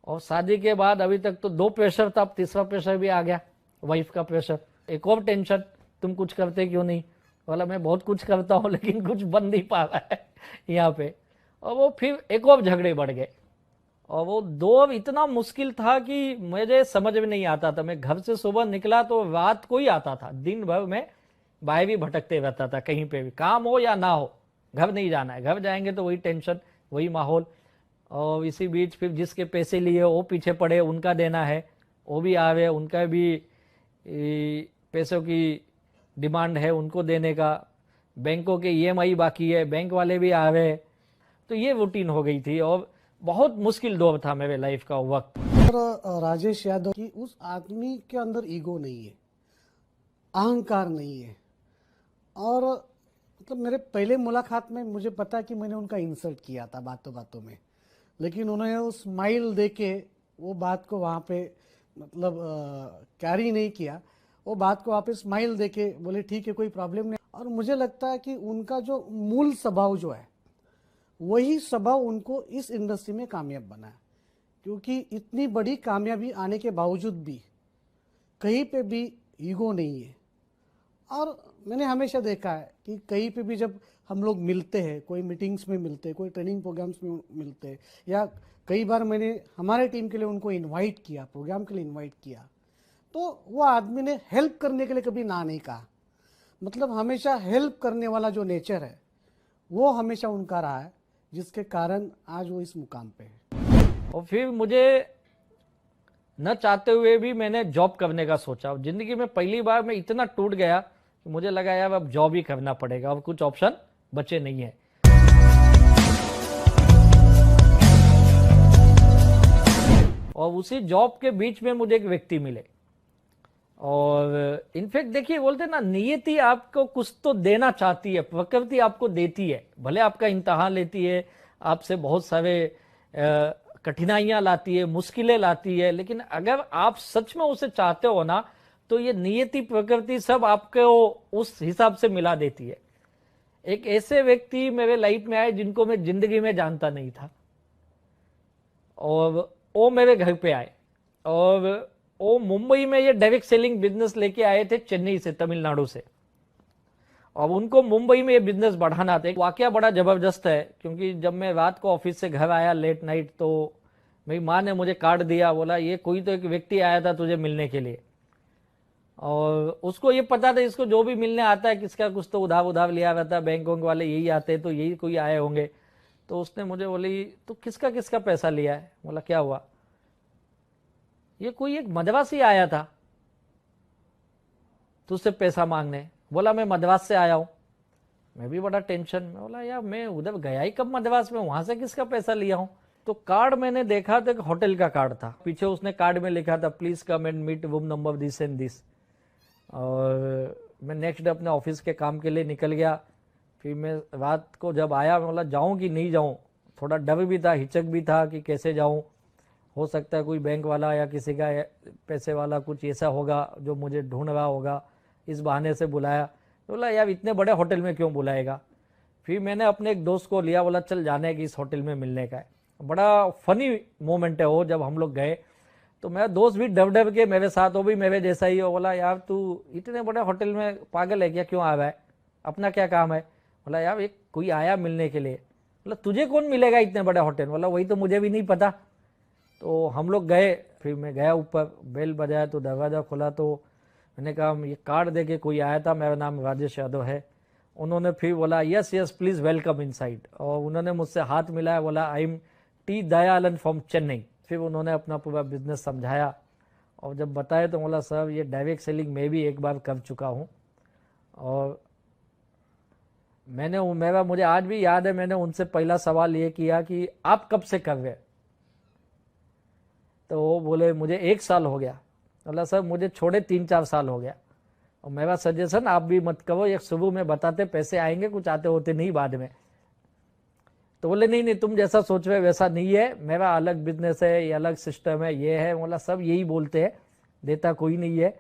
और शादी के बाद अभी तक तो 2 प्रेशर था, अब तीसरा प्रेशर भी आ गया, वाइफ का प्रेशर। एक और टेंशन, तुम कुछ करते क्यों नहीं। बोला मैं बहुत कुछ करता हूँ लेकिन कुछ बन नहीं पा रहा है यहाँ पे। और वो फिर एक और झगड़े बढ़ गए, और वो दौर इतना मुश्किल था कि मुझे समझ में नहीं आता था। मैं घर से सुबह निकला तो रात को ही आता था, दिन भर में बाहर भी भटकते रहता था, कहीं पे भी काम हो या ना हो, घर नहीं जाना है। घर जाएंगे तो वही टेंशन, वही माहौल। और इसी बीच फिर जिसके पैसे लिए वो पीछे पड़े, उनका देना है, वो भी आ गए, उनका भी पैसों की डिमांड है, उनको देने का। बैंकों के ईएमआई बाकी है, बैंक वाले भी आ गए। तो ये रूटीन हो गई थी, और बहुत मुश्किल दौर था मेरे लाइफ का वक्त। राजेश यादव की उस आदमी के अंदर ईगो नहीं है, अहंकार नहीं है। और मतलब मेरे पहले मुलाकात में मुझे पता कि मैंने उनका इंसल्ट किया था बातों बातों में, लेकिन उन्होंने वो स्माइल देके वो बात को वहाँ पे मतलब कैरी नहीं किया। वो बात को वहाँ पे स्माइल देके बोले ठीक है कोई प्रॉब्लम नहीं। और मुझे लगता है कि उनका जो मूल स्वभाव जो है वही स्वभाव उनको इस इंडस्ट्री में कामयाब बना है। क्योंकि इतनी बड़ी कामयाबी आने के बावजूद भी कहीं पे भी ईगो नहीं है। और मैंने हमेशा देखा है कि कहीं पे भी जब हम लोग मिलते हैं, कोई मीटिंग्स में मिलते हैं, कोई ट्रेनिंग प्रोग्राम्स में मिलते हैं, या कई बार मैंने हमारे टीम के लिए उनको इनवाइट किया, प्रोग्राम के लिए इनवाइट किया, तो वो आदमी ने हेल्प करने के लिए कभी ना नहीं कहा। मतलब हमेशा हेल्प करने वाला जो नेचर है वो हमेशा उनका रहा है, जिसके कारण आज वो इस मुकाम पे है। और फिर मुझे न चाहते हुए भी मैंने जॉब करने का सोचा। जिंदगी में पहली बार मैं इतना टूट गया कि मुझे लगा यार अब जॉब ही करना पड़ेगा, अब कुछ ऑप्शन बचे नहीं है। और उसी जॉब के बीच में मुझे एक व्यक्ति मिले, और इनफैक्ट देखिए बोलते ना, नियति आपको कुछ तो देना चाहती है, प्रकृति आपको देती है, भले आपका इम्तहान लेती है, आपसे बहुत सारे कठिनाइयां लाती है, मुश्किलें लाती है, लेकिन अगर आप सच में उसे चाहते हो ना, तो ये नियति प्रकृति सब आपको उस हिसाब से मिला देती है। एक ऐसे व्यक्ति मेरे लाइफ में आए जिनको मैं जिंदगी में जानता नहीं था, और वो मेरे घर पे आए, और वो मुंबई में ये डायरेक्ट सेलिंग बिजनेस लेके आए थे, चेन्नई से, तमिलनाडु से। और उनको मुंबई में ये बिजनेस बढ़ाना था। एक वाकया बड़ा जबरदस्त है, क्योंकि जब मैं रात को ऑफिस से घर आया लेट नाइट, तो मेरी माँ ने मुझे कार्ड दिया, बोला ये कोई तो एक व्यक्ति आया था तुझे मिलने के लिए, और उसको ये पता था इसको जो भी मिलने आता है किसका कुछ तो उधार लिया रहता है, बैंक वाले यही आते, तो यही कोई आए होंगे। तो उसने मुझे बोली तो किसका किसका पैसा लिया है? बोला क्या हुआ? ये कोई एक मदवासी आया था तुझसे पैसा मांगने। बोला मैं मदवास से आया हूं। मैं भी बड़ा टेंशन में, बोला यार मैं उधर गया ही कब मदवास में, वहां से किसका पैसा लिया हूं? तो कार्ड मैंने देखा तो एक होटल का कार्ड था, पीछे उसने कार्ड में लिखा था please come and meet room number this and this. और मैं नेक्स्ट डे अपने ऑफिस के काम के लिए निकल गया। फिर मैं रात को जब आया, मैं बोला जाऊं कि नहीं जाऊं, थोड़ा डर भी था, हिचक भी था कि कैसे जाऊं, हो सकता है कोई बैंक वाला या किसी का पैसे वाला कुछ ऐसा होगा जो मुझे ढूंढ रहा होगा, इस बहाने से बुलाया। बोला यार इतने बड़े होटल में क्यों बुलाएगा। फिर मैंने अपने एक दोस्त को लिया, बोला चल जाने की इस होटल में मिलने का है। बड़ा फनी मोमेंट है वो, जब हम लोग गए तो मेरा दोस्त भी डर डर के मेरे साथ, वो भी मेरे जैसा ही हो। बोला यार तू इतने बड़े होटल में पागल है क्या, क्यों आ रहा है, अपना क्या काम है? बोला यार एक कोई आया मिलने के लिए। बोला तुझे कौन मिलेगा इतने बड़े होटल? बोला वही तो मुझे भी नहीं पता। तो हम लोग गए, फिर मैं गया ऊपर, बेल बजाया तो दरवाज़ा खुला, तो मैंने कहा ये कार्ड दे के कोई आया था, मेरा नाम राजेश यादव है। उन्होंने फिर बोला yes yes please welcome inside, और उन्होंने मुझसे हाथ मिलाया, बोला I am T Dayalan from Chennai. फिर उन्होंने अपना पूरा बिजनेस समझाया, और जब बताया तो बोला सर ये डायरेक्ट सेलिंग मैं भी एक बार कर चुका हूँ, और मुझे आज भी याद है, मैंने उनसे पहला सवाल ये किया कि आप कब से कर रहे? तो वो बोले मुझे 1 साल हो गया। बोला सर मुझे छोड़े 3-4 साल हो गया, और मेरा सजेशन आप भी मत करो, एक शुरू में बताते पैसे आएंगे, कुछ आते होते नहीं बाद में। तो बोले नहीं नहीं तुम जैसा सोच रहे वैसा नहीं है, मेरा अलग बिजनेस है, ये अलग सिस्टम है, ये है। बोला सब यही बोलते हैं, देता कोई नहीं है,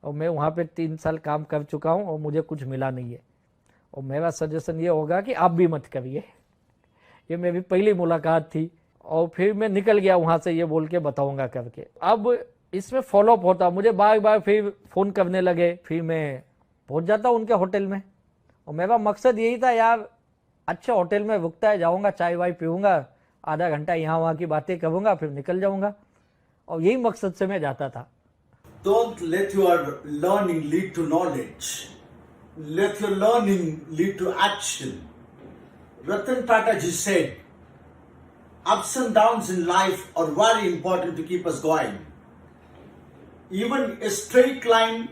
और मैं वहाँ पे 3 साल काम कर चुका हूँ और मुझे कुछ मिला नहीं है, और मेरा सजेशन ये होगा कि आप भी मत करिए। ये मेरी पहली मुलाकात थी, और फिर मैं निकल गया वहाँ से ये बोल के बताऊँगा करके। अब इसमें फॉलोअप होता, मुझे बार बार फिर फ़ोन करने लगे, फिर मैं पहुँच जाता उनके होटल में, और मेरा मकसद यही था यार अच्छे होटल में रुकता है, जाऊँगा चाय वाय पीऊँगा, आधा घंटा यहाँ वहाँ की बातें करूँगा, फिर निकल जाऊँगा, और यही मकसद से मैं जाता था। Don't let your learning lead to knowledge. Let your learning lead to action. Ratan Tata ji said, ups and downs in life are very important to keep us going. Even a straight line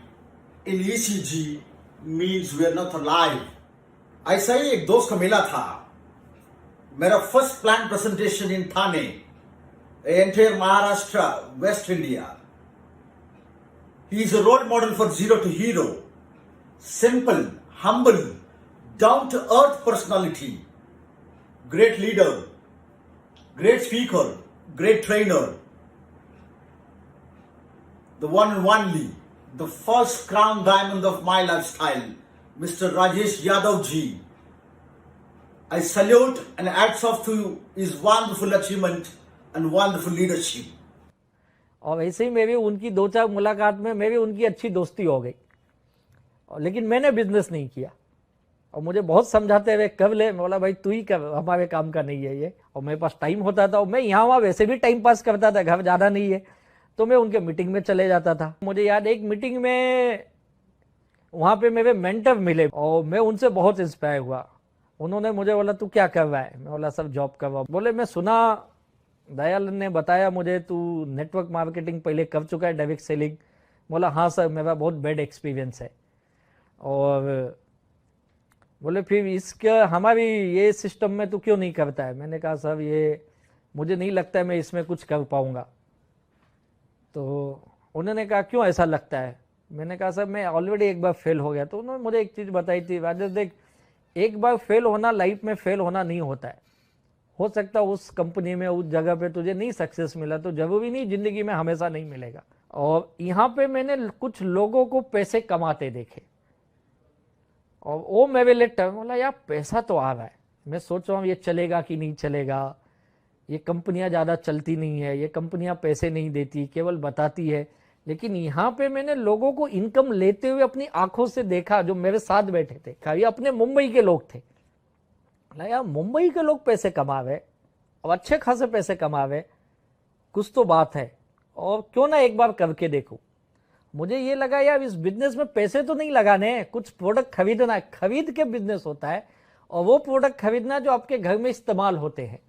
in ECG means we are not alive. ऐसा ही एक दोस्त को मिला था, मेरा first plan presentation in Thane, entire Maharashtra, waste India. He is a role model for zero to hero. Simple, humble, down to earth personality. Great leader, great speaker, great trainer. The one and only, the first crown diamond of my lifestyle, Mr. Rajesh Yadav ji. I salute and hats off to his wonderful achievement and wonderful leadership. और वैसे ही मेरी उनकी 2-4 मुलाकात में मेरी उनकी अच्छी दोस्ती हो गई। लेकिन मैंने बिजनेस नहीं किया और मुझे बहुत समझाते हुए कब ले, मैं बोला भाई तू ही कर, हमारे काम का नहीं है ये। और मेरे पास टाइम होता था और मैं यहाँ वहाँ वैसे भी टाइम पास करता था, घर जाना नहीं है तो मैं उनके मीटिंग में चले जाता था। मुझे याद एक मीटिंग में वहाँ पे मेरे मेंटर मिले और मैं उनसे बहुत इंस्पायर हुआ। उन्होंने मुझे बोला तू क्या कर रहा है, मैं बोला सब जॉब कर रहा हूँ। बोले मैं सुना दयाल ने बताया मुझे तू नेटवर्क मार्केटिंग पहले कर चुका है, डायरेक्ट सेलिंग। बोला हाँ सर मेरा बहुत बैड एक्सपीरियंस है। और बोले फिर इसका हमारी ये सिस्टम में तू क्यों नहीं करता है। मैंने कहा सर ये मुझे नहीं लगता है मैं इसमें कुछ कर पाऊंगा। तो उन्होंने कहा क्यों ऐसा लगता है। मैंने कहा सर मैं ऑलरेडी एक बार फेल हो गया। तो उन्होंने मुझे एक चीज़ बताई थी, राजेश देख एक बार फेल होना लाइफ में फेल होना नहीं होता है। हो सकता है उस कंपनी में उस जगह पे तुझे नहीं सक्सेस मिला तो जरूरी नहीं जिंदगी में हमेशा नहीं मिलेगा। और यहाँ पे मैंने कुछ लोगों को पैसे कमाते देखे और वो मेरे लिए टर्म बोला यार पैसा तो आ रहा है, मैं सोच रहा हूँ ये चलेगा कि नहीं चलेगा, ये कंपनियां ज़्यादा चलती नहीं है, ये कंपनियां पैसे नहीं देती केवल बताती है। लेकिन यहाँ पे मैंने लोगों को इनकम लेते हुए अपनी आंखों से देखा जो मेरे साथ बैठे थे। ये अपने मुंबई के लोग थे। यार मुंबई के लोग पैसे कमावे और अच्छे खासे पैसे कमावे, कुछ तो बात है और क्यों ना एक बार करके देखो। मुझे ये लगा यार इस बिजनेस में पैसे तो नहीं लगाने हैं, कुछ प्रोडक्ट खरीदना है, खरीद के बिजनेस होता है और वो प्रोडक्ट खरीदना जो आपके घर में इस्तेमाल होते हैं।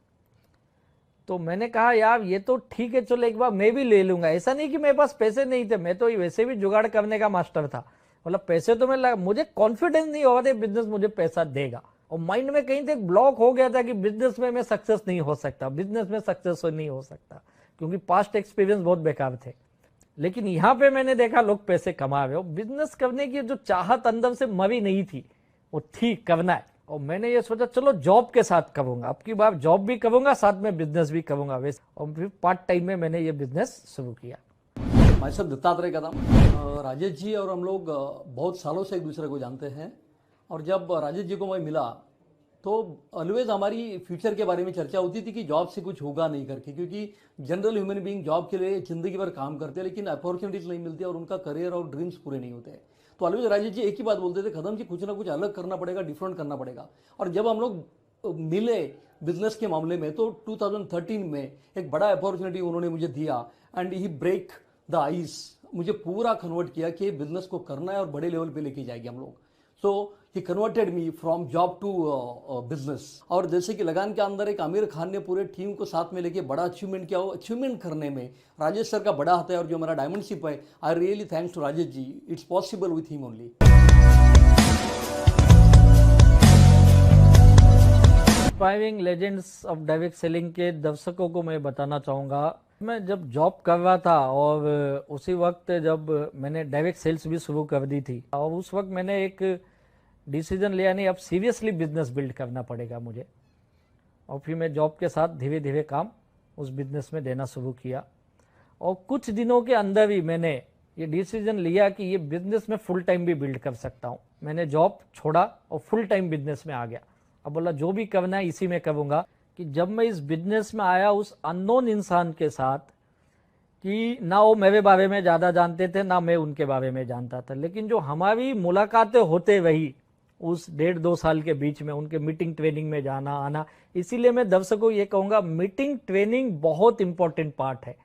तो मैंने कहा यार ये तो ठीक है, चलो एक बार मैं भी ले लूंगा। ऐसा नहीं कि मेरे पास पैसे नहीं थे, मैं तो वैसे भी जुगाड़ करने का मास्टर था। मतलब पैसे तो मैं मुझे कॉन्फिडेंस नहीं हो रहा था बिजनेस मुझे पैसा देगा और माइंड में कहीं तक ब्लॉक हो गया था कि बिजनेस में मैं सक्सेस नहीं हो सकता, बिजनेस में सक्सेस नहीं हो सकता क्योंकि पास्ट एक्सपीरियंस बहुत बेकार थे। लेकिन यहाँ पे मैंने देखा लोग पैसे कमा रहे हो, बिजनेस करने की जो चाहत अंदर से मरी नहीं थी वो थी, करना है। और मैंने ये सोचा चलो जॉब के साथ करूंगा, अब की बार जॉब भी करूंगा साथ में बिजनेस भी करूंगा वैसे। और फिर पार्ट टाइम में मैंने ये बिजनेस शुरू किया। मैं सब दत्तात्रेय कदम, राजेश जी और हम लोग बहुत सालों से एक दूसरे को जानते हैं। और जब राजेश जी को मैं मिला तो ऑलवेज हमारी फ्यूचर के बारे में चर्चा होती थी कि जॉब से कुछ होगा नहीं करके, क्योंकि जनरल ह्यूमन बीइंग जॉब के लिए जिंदगी भर काम करते हैं लेकिन अपॉर्चुनिटीज नहीं मिलती और उनका करियर और ड्रीम्स पूरे नहीं होते। तो ऑलवेज राजेश जी एक ही बात बोलते थे, कदम जी कुछ ना कुछ अलग करना पड़ेगा, डिफरेंट करना पड़ेगा। और जब हम लोग मिले बिजनेस के मामले में तो 2013 में एक बड़ा अपॉर्चुनिटी उन्होंने मुझे दिया and he break the ice, मुझे पूरा कन्वर्ट किया कि बिजनेस को करना है और बड़े लेवल पे लेके जाएंगे हम लोग। So he converted me from job to business. और जैसे कि लगान के अंदर एक आमिर खान ने पूरे टीम को साथ में लेके बड़ा अचीवमेंट किया, वो अचीवमेंट करने में राजेश सर का बड़ा हाथ है। और जो मेरा डायमंडशिप है, I really thanks to Rajesh ji, it's possible with him only. Inspiring legends of direct selling के दर्शकों को मैं बताना चाहूँगा, मैं जब जॉब कर रहा था और उसी वक्त जब मैंने डायरेक्ट सेल्स भी शुरू कर दी थी और उस वक्त मैंने एक डिसीजन लिया नहीं अब सीरियसली बिजनेस बिल्ड करना पड़ेगा मुझे। और फिर मैं जॉब के साथ धीरे धीरे काम उस बिजनेस में देना शुरू किया और कुछ दिनों के अंदर ही मैंने ये डिसीजन लिया कि ये बिजनेस में फुल टाइम भी बिल्ड कर सकता हूँ। मैंने जॉब छोड़ा और फुल टाइम बिजनेस में आ गया। अब बोला जो भी करना है इसी में करूँगा। कि जब मैं इस बिजनेस में आया उस अननोन इंसान के साथ कि ना वो मेरे बारे में ज़्यादा जानते थे ना मैं उनके बारे में जानता था, लेकिन जो हमारी मुलाकातें होते रही उस 1.5-2 साल के बीच में, उनके मीटिंग ट्रेनिंग में जाना आना। इसीलिए मैं दर्शकों को ये कहूँगा मीटिंग ट्रेनिंग बहुत इंपॉर्टेंट पार्ट है।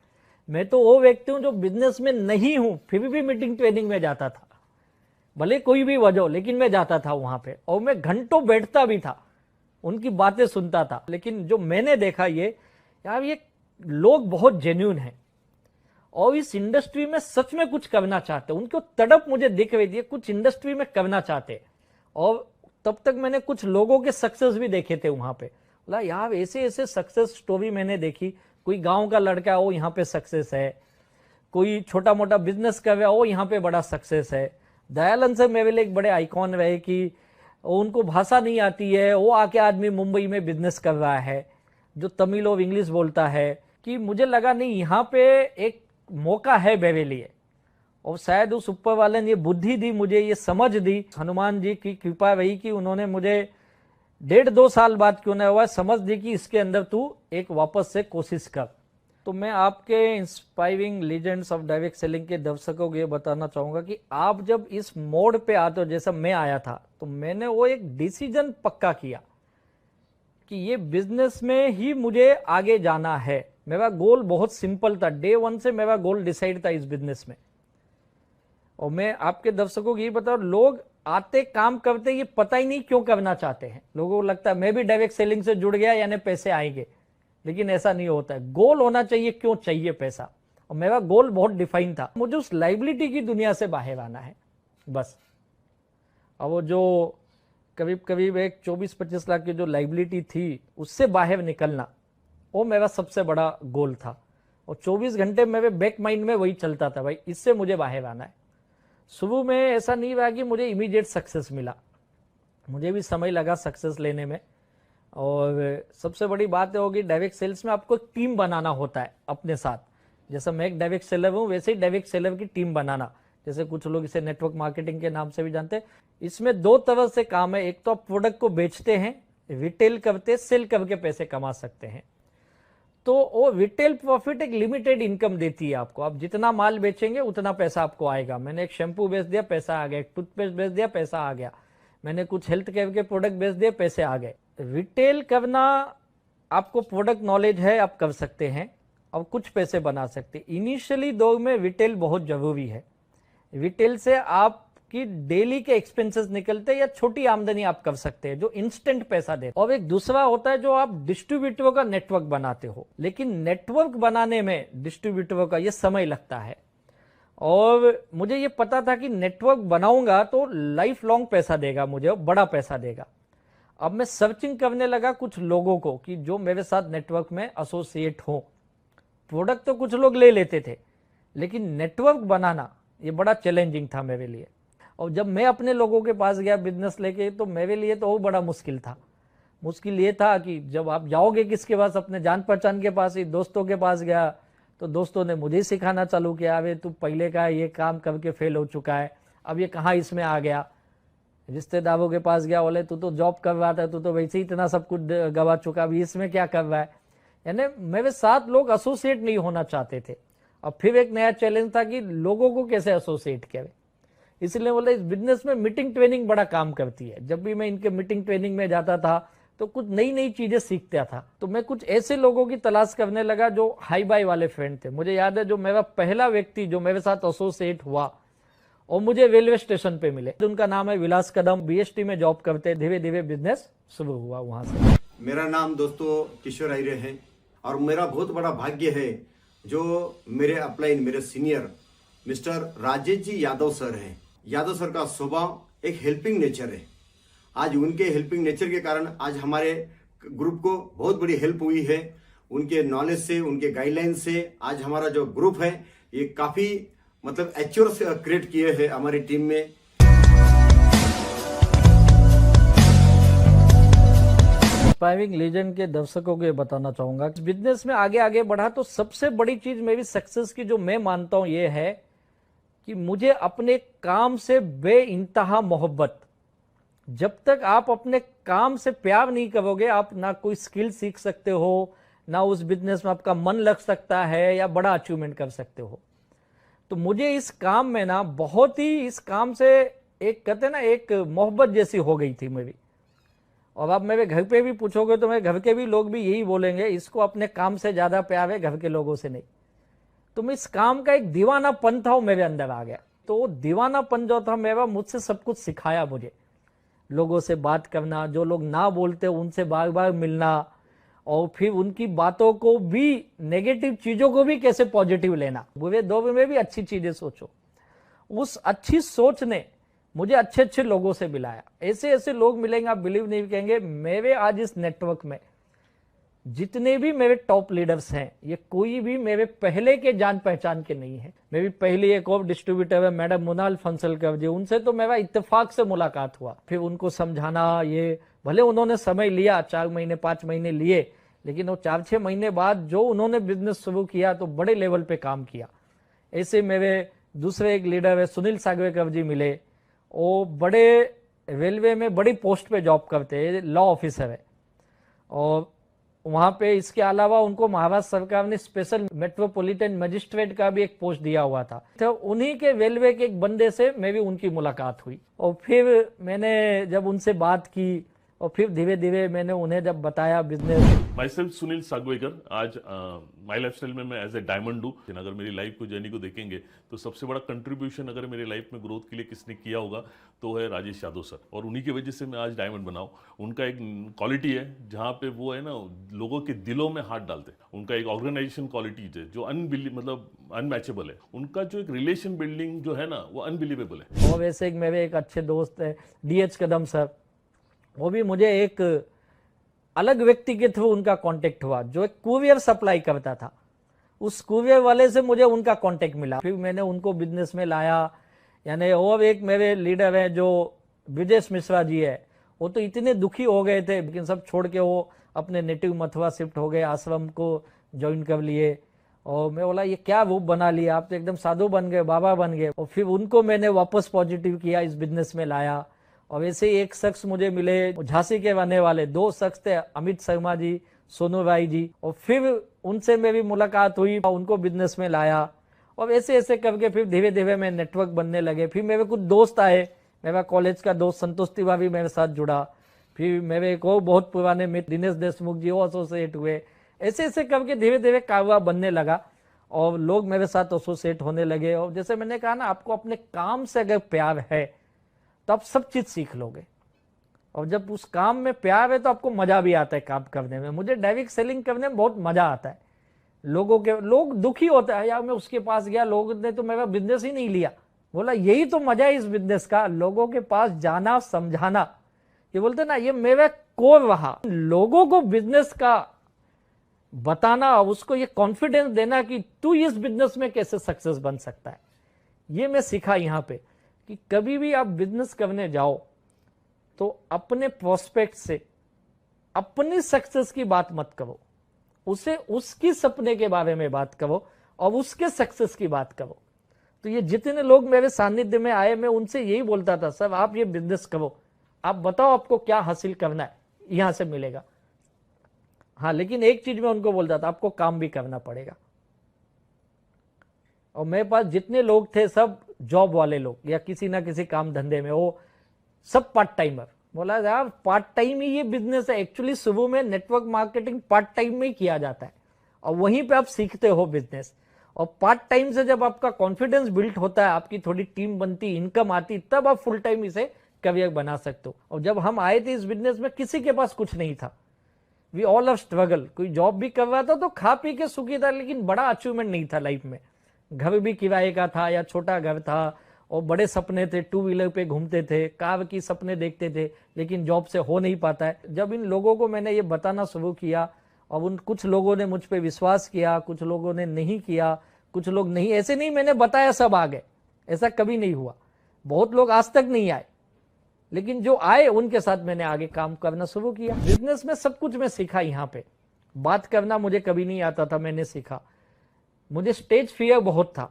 मैं तो वो व्यक्ति हूँ जो बिजनेस में नहीं हूँ फिर भी मीटिंग ट्रेनिंग में जाता था, भले कोई भी वजह लेकिन मैं जाता था वहाँ पे और मैं घंटों बैठता भी था, उनकी बातें सुनता था। लेकिन जो मैंने देखा ये यार ये लोग बहुत जेन्युइन हैं और इस इंडस्ट्री में सच में कुछ करना चाहते हैं। उनको तड़प मुझे दिख रही थी, कुछ इंडस्ट्री में करना चाहते हैं। और तब तक मैंने कुछ लोगों के सक्सेस भी देखे थे वहां पे। बोला यार ऐसे ऐसे सक्सेस स्टोरी मैंने देखी, कोई गांव का लड़का हो यहाँ पे सक्सेस है, कोई छोटा मोटा बिजनेस कर रहा हो यहाँ पे बड़ा सक्सेस है। दयालन से मेरे लिए एक बड़े आइकॉन रहे कि उनको भाषा नहीं आती है, वो आके आदमी मुंबई में बिजनेस कर रहा है जो तमिल और इंग्लिश बोलता है। कि मुझे लगा नहीं यहाँ पे एक मौका है मेरे लिए और शायद उस ऊपर वाले ने ये बुद्धि दी मुझे, ये समझ दी, हनुमान जी की कृपा रही कि उन्होंने मुझे 1.5-2 साल बाद क्यों ना हुआ समझ दी कि इसके अंदर तू एक वापस से कोशिश कर। तो मैं आपके inspiring legends of direct selling के दर्शकों को ये बताना चाहूँगा कि आप जब इस मोड़ पे आते हो, जैसा मैं आया था, तो मैंने वो एक डिसीजन पक्का किया कि ये बिजनेस में ही मुझे आगे जाना है। मेरा गोल बहुत सिंपल था, डे 1 से मेरा गोल डिसाइड था इस बिजनेस में। और मैं आपके दर्शकों को ये बताऊं, लोग आते काम करते ये पता ही नहीं क्यों करना चाहते हैं। लोगों को लगता है मैं भी डायरेक्ट सेलिंग से जुड़ गया यानी पैसे आएंगे, लेकिन ऐसा नहीं होता है। गोल होना चाहिए, क्यों चाहिए पैसा। और मेरा गोल बहुत डिफाइन था, मुझे उस लाइबिलिटी की दुनिया से बाहर आना है बस। और वो जो करीब करीब एक 24-25 लाख की जो लाइबिलिटी थी, उससे बाहर निकलना, वो मेरा सबसे बड़ा गोल था। और 24 घंटे मेरे बैक माइंड में वही चलता था, भाई इससे मुझे बाहर आना है। शुरू में ऐसा नहीं रहा कि मुझे इमीडिएट सक्सेस मिला, मुझे भी समय लगा सक्सेस लेने में। और सबसे बड़ी बात होगी, डायरेक्ट सेल्स में आपको टीम बनाना होता है अपने साथ। जैसा मैं एक डायरेक्ट सेलर हूँ, वैसे ही डायरेक्ट सेलर की टीम बनाना, जैसे कुछ लोग इसे नेटवर्क मार्केटिंग के नाम से भी जानते हैं। इसमें 2 तरह से काम है, एक तो आप प्रोडक्ट को बेचते हैं, रिटेल करते, सेल करके पैसे कमा सकते हैं। तो वो रिटेल प्रॉफिट एक लिमिटेड इनकम देती है आपको, आप जितना माल बेचेंगे उतना पैसा आपको आएगा। मैंने एक शैम्पू बेच दिया, पैसा आ गया, एक टूथपेस्ट बेच दिया, पैसा आ गया, मैंने कुछ हेल्थ केयर के प्रोडक्ट बेच दिए, पैसे आ गए। रिटेल करना, आपको प्रोडक्ट नॉलेज है, आप कर सकते हैं और कुछ पैसे बना सकते हैं। इनिशियली दौर में रिटेल बहुत जरूरी है। रिटेल से आपकी डेली के एक्सपेंसेस निकलते हैं या छोटी आमदनी आप कर सकते हैं जो इंस्टेंट पैसा दे। और एक दूसरा होता है जो आप डिस्ट्रीब्यूटरों का नेटवर्क बनाते हो, लेकिन नेटवर्क बनाने में डिस्ट्रीब्यूटरों का ये समय लगता है। और मुझे ये पता था कि नेटवर्क बनाऊंगा तो लाइफ लॉन्ग पैसा देगा मुझे, बड़ा पैसा देगा। अब मैं सर्चिंग करने लगा कुछ लोगों को कि जो मेरे साथ नेटवर्क में एसोसिएट हो। प्रोडक्ट तो कुछ लोग ले लेते थे, लेकिन नेटवर्क बनाना ये बड़ा चैलेंजिंग था मेरे लिए। और जब मैं अपने लोगों के पास गया बिजनेस लेके, तो मेरे लिए तो वो बड़ा मुश्किल था। मुश्किल ये था कि जब आप जाओगे किसके पास, अपने जान पहचान के पास ही, दोस्तों के पास गया तो दोस्तों ने मुझे सिखाना चालू किया, अरे तू पहले का ये काम करके फेल हो चुका है, अब ये कहाँ इसमें आ गया। रिश्तेदारों के पास गया, बोले तू तो जॉब कर रहा था, तू तो वैसे ही इतना सब कुछ गवा चुका, अभी इसमें क्या कर रहा है। यानी मेरे साथ लोग एसोसिएट नहीं होना चाहते थे। अब फिर एक नया चैलेंज था कि लोगों को कैसे एसोसिएट करें। इसलिए बोले इस बिजनेस में मीटिंग ट्रेनिंग बड़ा काम करती है। जब भी मैं इनके मीटिंग ट्रेनिंग में जाता था तो कुछ नई नई चीजें सीखता था। तो मैं कुछ ऐसे लोगों की तलाश करने लगा जो हाई बाई वाले फ्रेंड थे। मुझे याद है जो मेरा पहला व्यक्ति जो मेरे साथ एसोसिएट हुआ और मुझे रेलवे स्टेशन पे मिले, उनका नाम है विलास कदम, बीएसटी में जॉब करते। धीरे धीरे बिजनेस शुरू हुआ वहां से। मेरा नाम दोस्तों किशोर आयरे है और मेरा बहुत बड़ा भाग्य है जो मेरे अपलाइन, मेरे senior mister Rajesh ji Yadav sir हैं। यादव सर का स्वभाव एक हेल्पिंग नेचर है। आज उनके हेल्पिंग नेचर के कारण आज हमारे ग्रुप को बहुत बड़ी हेल्प हुई है। उनके नॉलेज से, उनके गाइडलाइन से आज हमारा जो ग्रुप है ये काफी मतलब एच्योर क्रिएट किए हैं हमारी टीम में। इंस्पायरिंग लीजेंड के दर्शकों को ये बताना चाहूंगा, बिजनेस में आगे आगे बढ़ा तो सबसे बड़ी चीज मेरी सक्सेस की जो मैं मानता हूं ये है कि मुझे अपने काम से बेइंतहा मोहब्बत। जब तक आप अपने काम से प्यार नहीं करोगे, आप ना कोई स्किल सीख सकते हो, ना उस बिजनेस में आपका मन लग सकता है या बड़ा अचीवमेंट कर सकते हो। तो मुझे इस काम में ना बहुत ही, इस काम से एक कहते ना एक मोहब्बत जैसी हो गई थी मेरी। और आप मेरे घर पे भी पूछोगे तो मेरे घर के भी लोग भी यही बोलेंगे, इसको अपने काम से ज्यादा प्यार है, घर के लोगों से नहीं। तो मैं इस काम का एक दीवानापन था वो मेरे अंदर आ गया। तो वो दीवानापन जो था मेरा, मुझसे सब कुछ सिखाया मुझे। लोगों से बात करना, जो लोग ना बोलते उनसे बार बार मिलना, और फिर उनकी बातों को भी, नेगेटिव चीजों को भी कैसे पॉजिटिव लेना, बुरे दौर में भी अच्छी चीजें सोचो। उस अच्छी सोच ने मुझे अच्छे अच्छे लोगों से मिलाया। ऐसे ऐसे लोग मिलेंगे आप बिलीव नहीं करेंगे। मेरे आज इस नेटवर्क में जितने भी मेरे टॉप लीडर्स हैं, ये कोई भी मेरे पहले के जान पहचान के नहीं है। मेरी पहली एक और डिस्ट्रीब्यूटर है मैडम मुनाल फंसलकर जी, उनसे तो मेरा इत्तेफाक से मुलाकात हुआ। फिर उनको समझाना, ये भले उन्होंने समय लिया, 4 महीने 5 महीने लिए, लेकिन वो 4-6 महीने बाद जो उन्होंने बिजनेस शुरू किया तो बड़े लेवल पे काम किया। ऐसे मेरे दूसरे एक लीडर है सुनील सागवेकर जी मिले, वो बड़े रेलवे में बड़ी पोस्ट पे जॉब करते हैं, लॉ ऑफिसर है। और वहाँ पे इसके अलावा उनको महाराष्ट्र सरकार ने स्पेशल मेट्रोपॉलिटन मजिस्ट्रेट का भी एक पोस्ट दिया हुआ था। तो उन्हीं के रेलवे के एक बंदे से मेरी उनकी मुलाकात हुई और फिर मैंने जब उनसे बात की और फिर धीरे धीरे मैंने उन्हें जब बताया business. My self Sunil Sagvekar. आज माई लाइफस्टाइल में मैं एज ए डायमंड हूँ। अगर मेरी लाइफ को जर्नी को देखेंगे तो सबसे बड़ा कंट्रीब्यूशन अगर मेरी लाइफ में ग्रोथ के लिए किसने किया होगा तो है राजेश यादव सर, और उन्हीं की वजह से मैं आज डायमंड बनाऊँ। उनका एक क्वालिटी है जहाँ पे वो है ना लोगों के दिलों में हाथ डालते हैं। उनका एक ऑर्गेनाइजेशन क्वालिटीज है जो मतलब अनमैचेबल है। उनका जो एक रिलेशन बिल्डिंग जो है ना वो अनबिलीवेबल है। और वैसे एक मेरे एक अच्छे दोस्त है DH कदम सर, वो भी मुझे एक अलग व्यक्ति के थ्रू उनका कांटेक्ट हुआ जो एक कुरियर सप्लाई करता था। उस कुरियर वाले से मुझे उनका कांटेक्ट मिला, फिर मैंने उनको बिजनेस में लाया। यानी और एक मेरे लीडर हैं जो ब्रिजेश मिश्रा जी है, वो तो इतने दुखी हो गए थे लेकिन सब छोड़ के वो अपने नेटिव मथुरा शिफ्ट हो गए, आश्रम को ज्वाइन कर लिए। और मैं बोला ये क्या रूप बना लिया, आप तो एकदम साधु बन गए, बाबा बन गए। और फिर उनको मैंने वापस पॉजिटिव किया, इस बिजनेस में लाया। और वैसे ही एक शख्स मुझे मिले झांसी के रहने वाले, 2 शख्स थे, अमित शर्मा जी, सोनू भाई जी। और फिर उनसे मेरी मुलाकात हुई, उनको बिजनेस में लाया। और ऐसे ऐसे करके फिर धीरे धीरे मेरे नेटवर्क बनने लगे। फिर मेरे कुछ दोस्त आए, मेरा कॉलेज का दोस्त संतोष तिवारी मेरे साथ जुड़ा। फिर मेरे एक और बहुत पुराने मित्र दिनेश देशमुख जी वो एसोसिएट हुए। ऐसे ऐसे करके धीरे धीरे कारोबार बनने लगा और लोग मेरे साथ एसोसिएट होने लगे। और जैसे मैंने कहा ना, आपको अपने काम से अगर प्यार है तो आप सब चीज सीख लोगे। और जब उस काम में प्यार है तो आपको मजा भी आता है काम करने में। मुझे डायरेक्ट सेलिंग करने में बहुत मजा आता है। लोग दुखी होता है, यार मैं उसके पास गया, लोगों ने तो मेरा बिजनेस ही नहीं लिया। बोला यही तो मजा है इस बिजनेस का, लोगों के पास जाना, समझाना। ये बोलते ना, ये मेरा कोर रहा, लोगों को बिजनेस का बताना, उसको ये कॉन्फिडेंस देना कि तू इस बिजनेस में कैसे सक्सेस बन सकता है। ये मैं सीखा यहाँ पे कि कभी भी आप बिजनेस करने जाओ तो अपने प्रोस्पेक्ट से अपनी सक्सेस की बात मत करो, उसे उसकी सपने के बारे में बात करो और उसके सक्सेस की बात करो। तो ये जितने लोग मेरे सानिध्य में आए, मैं उनसे यही बोलता था, सर आप ये बिजनेस करो, आप बताओ आपको क्या हासिल करना है, यहां से मिलेगा। हाँ, लेकिन एक चीज मैं उनको बोलता था, आपको काम भी करना पड़ेगा। और मेरे पास जितने लोग थे सब जॉब वाले लोग या किसी ना किसी काम धंधे में, वो सब पार्ट टाइमर। बोला यार पार्ट टाइम ही ये बिजनेस है। एक्चुअली शुरू में नेटवर्क मार्केटिंग पार्ट टाइम में ही किया जाता है और वहीं पे आप सीखते हो बिजनेस। और पार्ट टाइम से जब आपका कॉन्फिडेंस बिल्ड होता है, आपकी थोड़ी टीम बनती, इनकम आती, तब आप फुल टाइम इसे करियर बना सकते हो। और जब हम आए थे इस बिजनेस में, किसी के पास कुछ नहीं था। We all are struggle. कोई जॉब भी कर रहा था तो खा पी के सुखी था, लेकिन बड़ा अचीवमेंट नहीं था लाइफ में। घर भी किराए का था या छोटा घर था और बड़े सपने थे, 2 व्हीलर पे घूमते थे, कार की सपने देखते थे, लेकिन जॉब से हो नहीं पाता है। जब इन लोगों को मैंने ये बताना शुरू किया और उन कुछ लोगों ने मुझ पे विश्वास किया, कुछ लोगों ने नहीं किया, कुछ लोग नहीं, ऐसे नहीं मैंने बताया सब आ गए, ऐसा कभी नहीं हुआ। बहुत लोग आज तक नहीं आए, लेकिन जो आए उनके साथ मैंने आगे काम करना शुरू किया। बिजनेस में सब कुछ मैं सीखा। यहाँ पे बात करना मुझे कभी नहीं आता था, मैंने सीखा। मुझे स्टेज फियर बहुत था।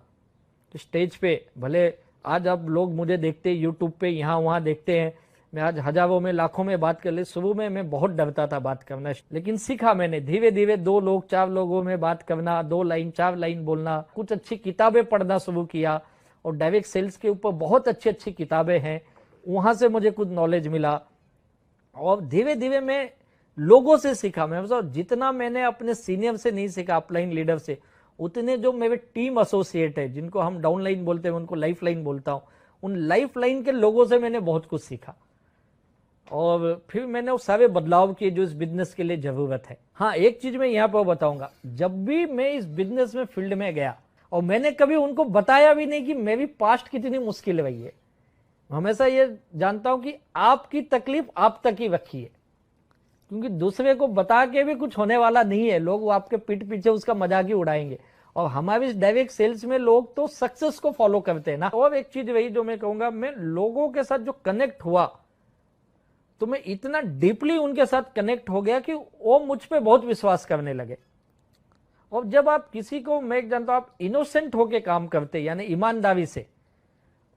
तो स्टेज पे भले आज अब लोग मुझे देखते यूट्यूब पे, यहाँ वहाँ देखते हैं, मैं आज हजारों में लाखों में बात कर ले। शुरू में मैं बहुत डरता था बात करना, लेकिन सीखा मैंने धीरे धीरे। 2 लोग 4 लोगों में बात करना, 2 लाइन 4 लाइन बोलना, कुछ अच्छी किताबें पढ़ना शुरू किया। और डायरेक्ट सेल्स के ऊपर बहुत अच्छी अच्छी किताबें हैं, वहां से मुझे कुछ नॉलेज मिला। और धीरे धीरे मैं लोगों से सीखा। मैं जितना मैंने अपने सीनियर से नहीं सीखा, अपलाइन लीडर से, उतने जो मेरे टीम एसोसिएट है, जिनको हम डाउन लाइन बोलते हैं, उनको लाइफ लाइन बोलता हूं, उन लाइफ लाइन के लोगों से मैंने बहुत कुछ सीखा। और फिर मैंने वो सारे बदलाव किए जो इस बिजनेस के लिए जरूरत है। हाँ, एक चीज मैं यहाँ पर बताऊंगा, जब भी मैं इस बिजनेस में फील्ड में गया, और मैंने कभी उनको बताया भी नहीं कि मेरी पास्ट कितनी मुश्किल रही है। हमेशा ये जानता हूं कि आपकी तकलीफ आप तक ही रखिए, क्योंकि दूसरे को बता के भी कुछ होने वाला नहीं है। लोग वो आपके पीठ पीछे उसका मजाक ही उड़ाएंगे। और हमारे डायरेक्ट सेल्स में लोग तो सक्सेस को फॉलो करते हैं ना। और एक चीज वही जो मैं कहूंगा, मैं लोगों के साथ जो कनेक्ट हुआ, तो मैं इतना डीपली उनके साथ कनेक्ट हो गया कि वो मुझ पे बहुत विश्वास करने लगे। और जब आप किसी को, मैं जानता हूं, आप इनोसेंट होके काम करते, यानी ईमानदारी से,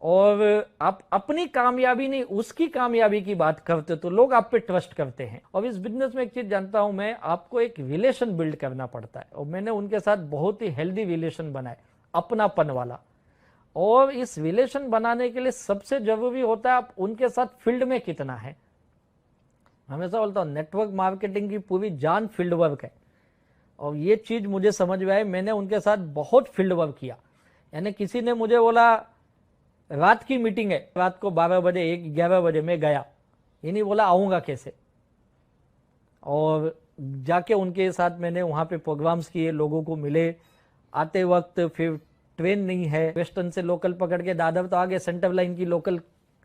और आप अपनी कामयाबी नहीं उसकी कामयाबी की बात करते हो तो लोग आप पे ट्रस्ट करते हैं। और इस बिजनेस में एक चीज जानता हूं मैं, आपको एक रिलेशन बिल्ड करना पड़ता है और मैंने उनके साथ बहुत ही हेल्दी रिलेशन बनाए, अपनापन वाला। और इस रिलेशन बनाने के लिए सबसे जरूरी होता है आप उनके साथ फील्ड में कितना है। हमेशा बोलता हूँ नेटवर्क मार्केटिंग की पूरी जान फील्ड वर्क है और ये चीज मुझे समझ में आई। मैंने उनके साथ बहुत फील्ड वर्क किया। यानी किसी ने मुझे बोला रात की मीटिंग है, रात को 12 बजे 11 बजे मैं गया, ये नहीं बोला आऊँगा कैसे। और जाके उनके साथ मैंने वहाँ पे प्रोग्राम्स किए, लोगों को मिले। आते वक्त फिर ट्रेन नहीं है, वेस्टर्न से लोकल पकड़ के दादर तो आगे, सेंट्रल लाइन की लोकल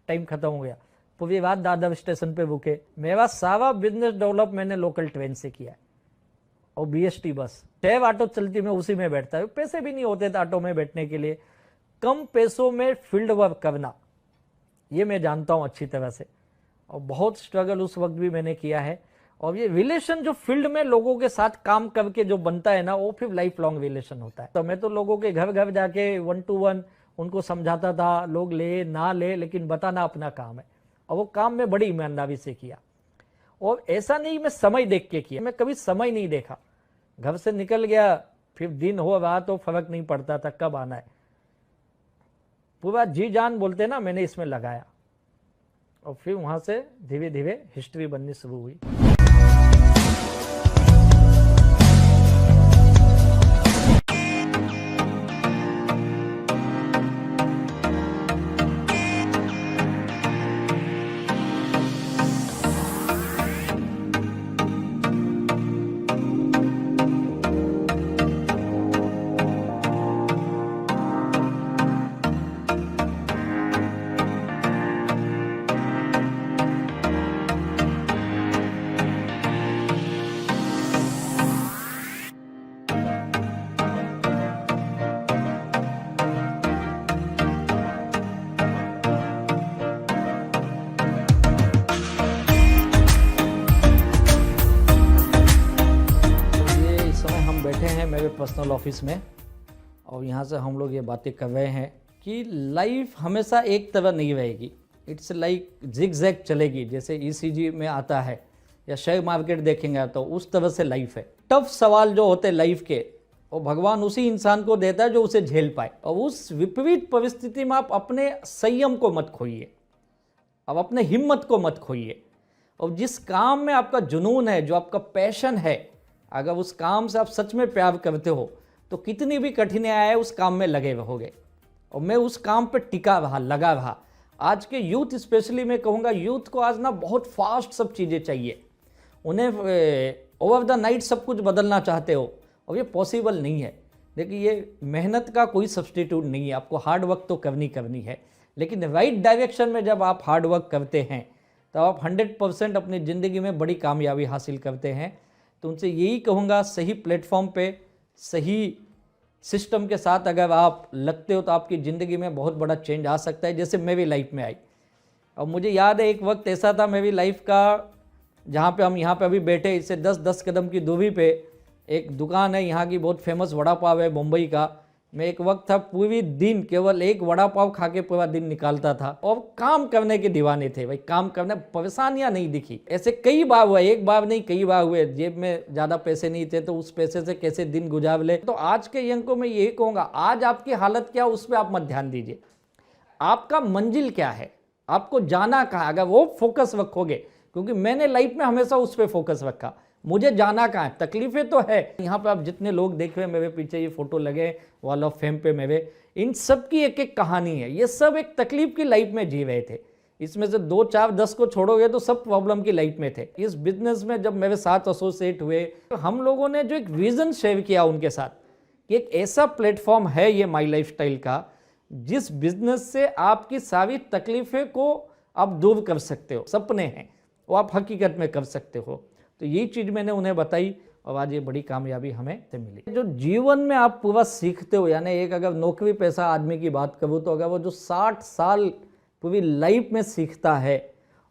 टाइम खत्म हो गया, पूरी रात दादर स्टेशन पे रुके। मेरा सारा बिजनेस डेवलप मैंने लोकल ट्रेन से किया और BST बस 6 ऑटो चलती मैं उसी में बैठता। पैसे भी नहीं होते थे ऑटो में बैठने के लिए। कम पैसों में फील्ड वर्क करना ये मैं जानता हूं अच्छी तरह से और बहुत स्ट्रगल उस वक्त भी मैंने किया है। और ये रिलेशन जो फील्ड में लोगों के साथ काम करके जो बनता है ना, वो फिर लाइफ लॉन्ग रिलेशन होता है। तो मैं तो लोगों के घर घर जाके 1 to 1 उनको समझाता था, लोग ले ना ले लेकिन बताना अपना काम है। और वो काम मैं बड़ी ईमानदारी से किया। और ऐसा नहीं मैं समय देख के किया, मैं कभी समय नहीं देखा। घर से निकल गया, फिर दिन हो रहा तो फर्क नहीं पड़ता था कब आना है। पूरा जी जान बोलते ना मैंने इसमें लगाया और फिर वहां से धीरे धीरे हिस्ट्री बननी शुरू हुई। मेरे पर्सनल ऑफिस में और यहाँ से हम लोग ये बातें कर रहे हैं कि लाइफ हमेशा एक तरह नहीं रहेगी। इट्स लाइक जिग जैग चलेगी, जैसे ECG में आता है या शेयर मार्केट देखेंगे तो उस तरह से लाइफ है। टफ सवाल जो होते हैं लाइफ के, वो भगवान उसी इंसान को देता है जो उसे झेल पाए। और उस विपरीत परिस्थिति में आप अपने संयम को मत खोइए, अब अपने हिम्मत को मत खोइए। और जिस काम में आपका जुनून है, जो आपका पैशन है, अगर उस काम से आप सच में प्यार करते हो तो कितनी भी कठिनाई आए उस काम में लगे रहोगे। और मैं उस काम पे टिका रहा, लगा रहा। आज के यूथ स्पेशली मैं कहूँगा, यूथ को आज ना बहुत फास्ट सब चीज़ें चाहिए। उन्हें ओवर द नाइट सब कुछ बदलना चाहते हो और ये पॉसिबल नहीं है। देखिए ये मेहनत का कोई सब्सटीट्यूट नहीं है, आपको हार्ड वर्क तो करनी है। लेकिन राइट डायरेक्शन में जब आप हार्ड वर्क करते हैं तब आप 100% अपनी ज़िंदगी में बड़ी कामयाबी हासिल करते हैं। तो उनसे यही कहूँगा, सही प्लेटफॉर्म पे सही सिस्टम के साथ अगर आप लगते हो तो आपकी ज़िंदगी में बहुत बड़ा चेंज आ सकता है, जैसे मेरी लाइफ में आई। और मुझे याद है एक वक्त ऐसा था मेरी लाइफ का, जहाँ पे हम यहाँ पे अभी बैठे, इससे 10-10 कदम की दूरी पे एक दुकान है, यहाँ की बहुत फेमस वड़ा पाव है मुंबई का। मैं एक वक्त था पूरी दिन केवल एक वड़ा पाव खा के पूरा दिन निकालता था और काम करने के दीवाने थे भाई, काम करने, परेशानियां नहीं दिखी। ऐसे कई बार हुआ, एक बार नहीं कई बार हुए। जेब में ज़्यादा पैसे नहीं थे तो उस पैसे से कैसे दिन गुजार ले। तो आज के यंग को मैं यही कहूँगा, आज आपकी हालत क्या उस पर आप मत ध्यान दीजिए, आपका मंजिल क्या है, आपको जाना कहाँ, अगर वो फोकस रखोगे। क्योंकि मैंने लाइफ में हमेशा उस पर फोकस रखा, मुझे जाना कहाँ है। तकलीफें तो है, यहाँ पे आप जितने लोग देख रहे हैं, मेरे पीछे ये फोटो लगे वॉल ऑफ फेम पे मेरे, इन सब की एक एक कहानी है। ये सब एक तकलीफ की लाइफ में जी रहे थे। इसमें से 2, 4, 10 को छोड़ोगे तो सब प्रॉब्लम की लाइफ में थे। इस बिजनेस में जब मेरे साथ एसोसिएट हुए तो हम लोगों ने जो एक विजन शेयर किया उनके साथ कि एक ऐसा प्लेटफॉर्म है ये माई लाइफ स्टाइल का, जिस बिजनेस से आपकी सारी तकलीफें को आप दूर कर सकते हो। सपने हैं वो आप हकीकत में कर सकते हो। तो यही चीज़ मैंने उन्हें बताई और आज ये बड़ी कामयाबी हमें से मिली। जो जीवन में आप पूरा सीखते हो, यानी एक अगर नौकरी पैसा आदमी की बात करूँ तो अगर वो जो 60 साल पूरी लाइफ में सीखता है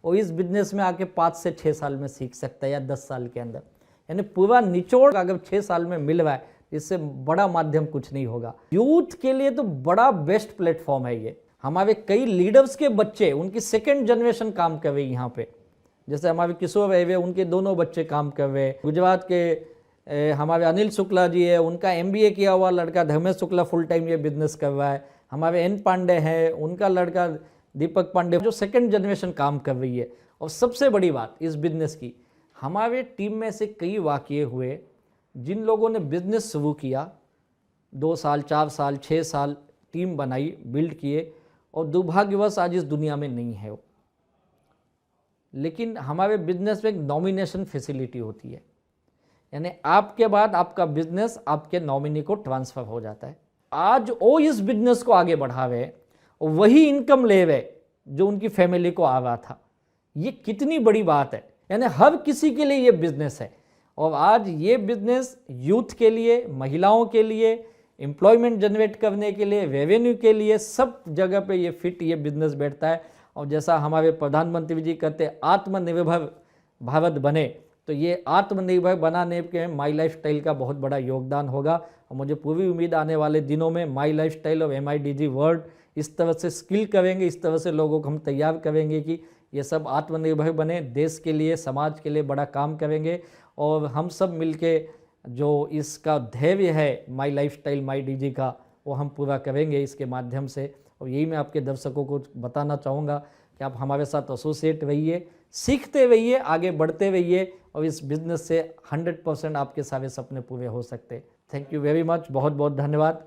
और इस बिजनेस में आके 5 से 6 साल में सीख सकता है या 10 साल के अंदर, यानी पूरा निचोड़ अगर 6 साल में मिल रहा है, इससे बड़ा माध्यम कुछ नहीं होगा। यूथ के लिए तो बड़ा बेस्ट प्लेटफॉर्म है ये। हमारे कई लीडर्स के बच्चे, उनकी सेकेंड जनरेशन काम कर रही यहाँ पे। जैसे हमारे किशोर भाई, उनके दोनों बच्चे काम कर रहे। गुजरात के हमारे अनिल शुक्ला जी है, उनका MBA किया हुआ लड़का धर्मेश शुक्ला फुल टाइम ये बिजनेस कर रहा है। हमारे N पांडे हैं, उनका लड़का दीपक पांडे जो सेकंड जनरेशन काम कर रही है। और सबसे बड़ी बात इस बिजनेस की, हमारे टीम में से कई वाकये हुए जिन लोगों ने बिजनेस शुरू किया, 2 साल 4 साल 6 साल टीम बनाई, बिल्ड किए, और दुर्भाग्यवश आज इस दुनिया में नहीं है वो। लेकिन हमारे बिजनेस में एक नॉमिनेशन फैसिलिटी होती है, यानी आपके बाद आपका बिजनेस आपके नॉमिनी को ट्रांसफ़र हो जाता है। आज वो इस बिजनेस को आगे बढ़ावे और वही इनकम ले रहे जो उनकी फैमिली को आ रहा था। ये कितनी बड़ी बात है, यानी हर किसी के लिए ये बिजनेस है। और आज ये बिजनेस यूथ के लिए, महिलाओं के लिए, एम्प्लॉयमेंट जनरेट करने के लिए, रेवेन्यू के लिए, सब जगह पे ये फिट ये बिजनेस बैठता है। और जैसा हमारे प्रधानमंत्री जी कहते आत्मनिर्भर भारत बने, तो ये आत्मनिर्भर बनाने के माई लाइफ स्टाइल का बहुत बड़ा योगदान होगा। और मुझे पूरी उम्मीद आने वाले दिनों में माई लाइफ स्टाइल और MIDG वर्ल्ड इस तरह से स्किल करेंगे, इस तरह से लोगों को हम तैयार करेंगे कि ये सब आत्मनिर्भर बने, देश के लिए, समाज के लिए बड़ा काम करेंगे। और हम सब मिलके जो इसका ध्येय है माई लाइफ स्टाइल MIDG का, वो हम पूरा करेंगे इसके माध्यम से। और यही मैं आपके दर्शकों को बताना चाहूँगा कि आप हमारे साथ एसोसिएट रहिए, सीखते रहिए, आगे बढ़ते रहिए, और इस बिजनेस से 100% आपके सारे सपने पूरे हो सकते। थैंक यू वेरी मच, बहुत बहुत धन्यवाद।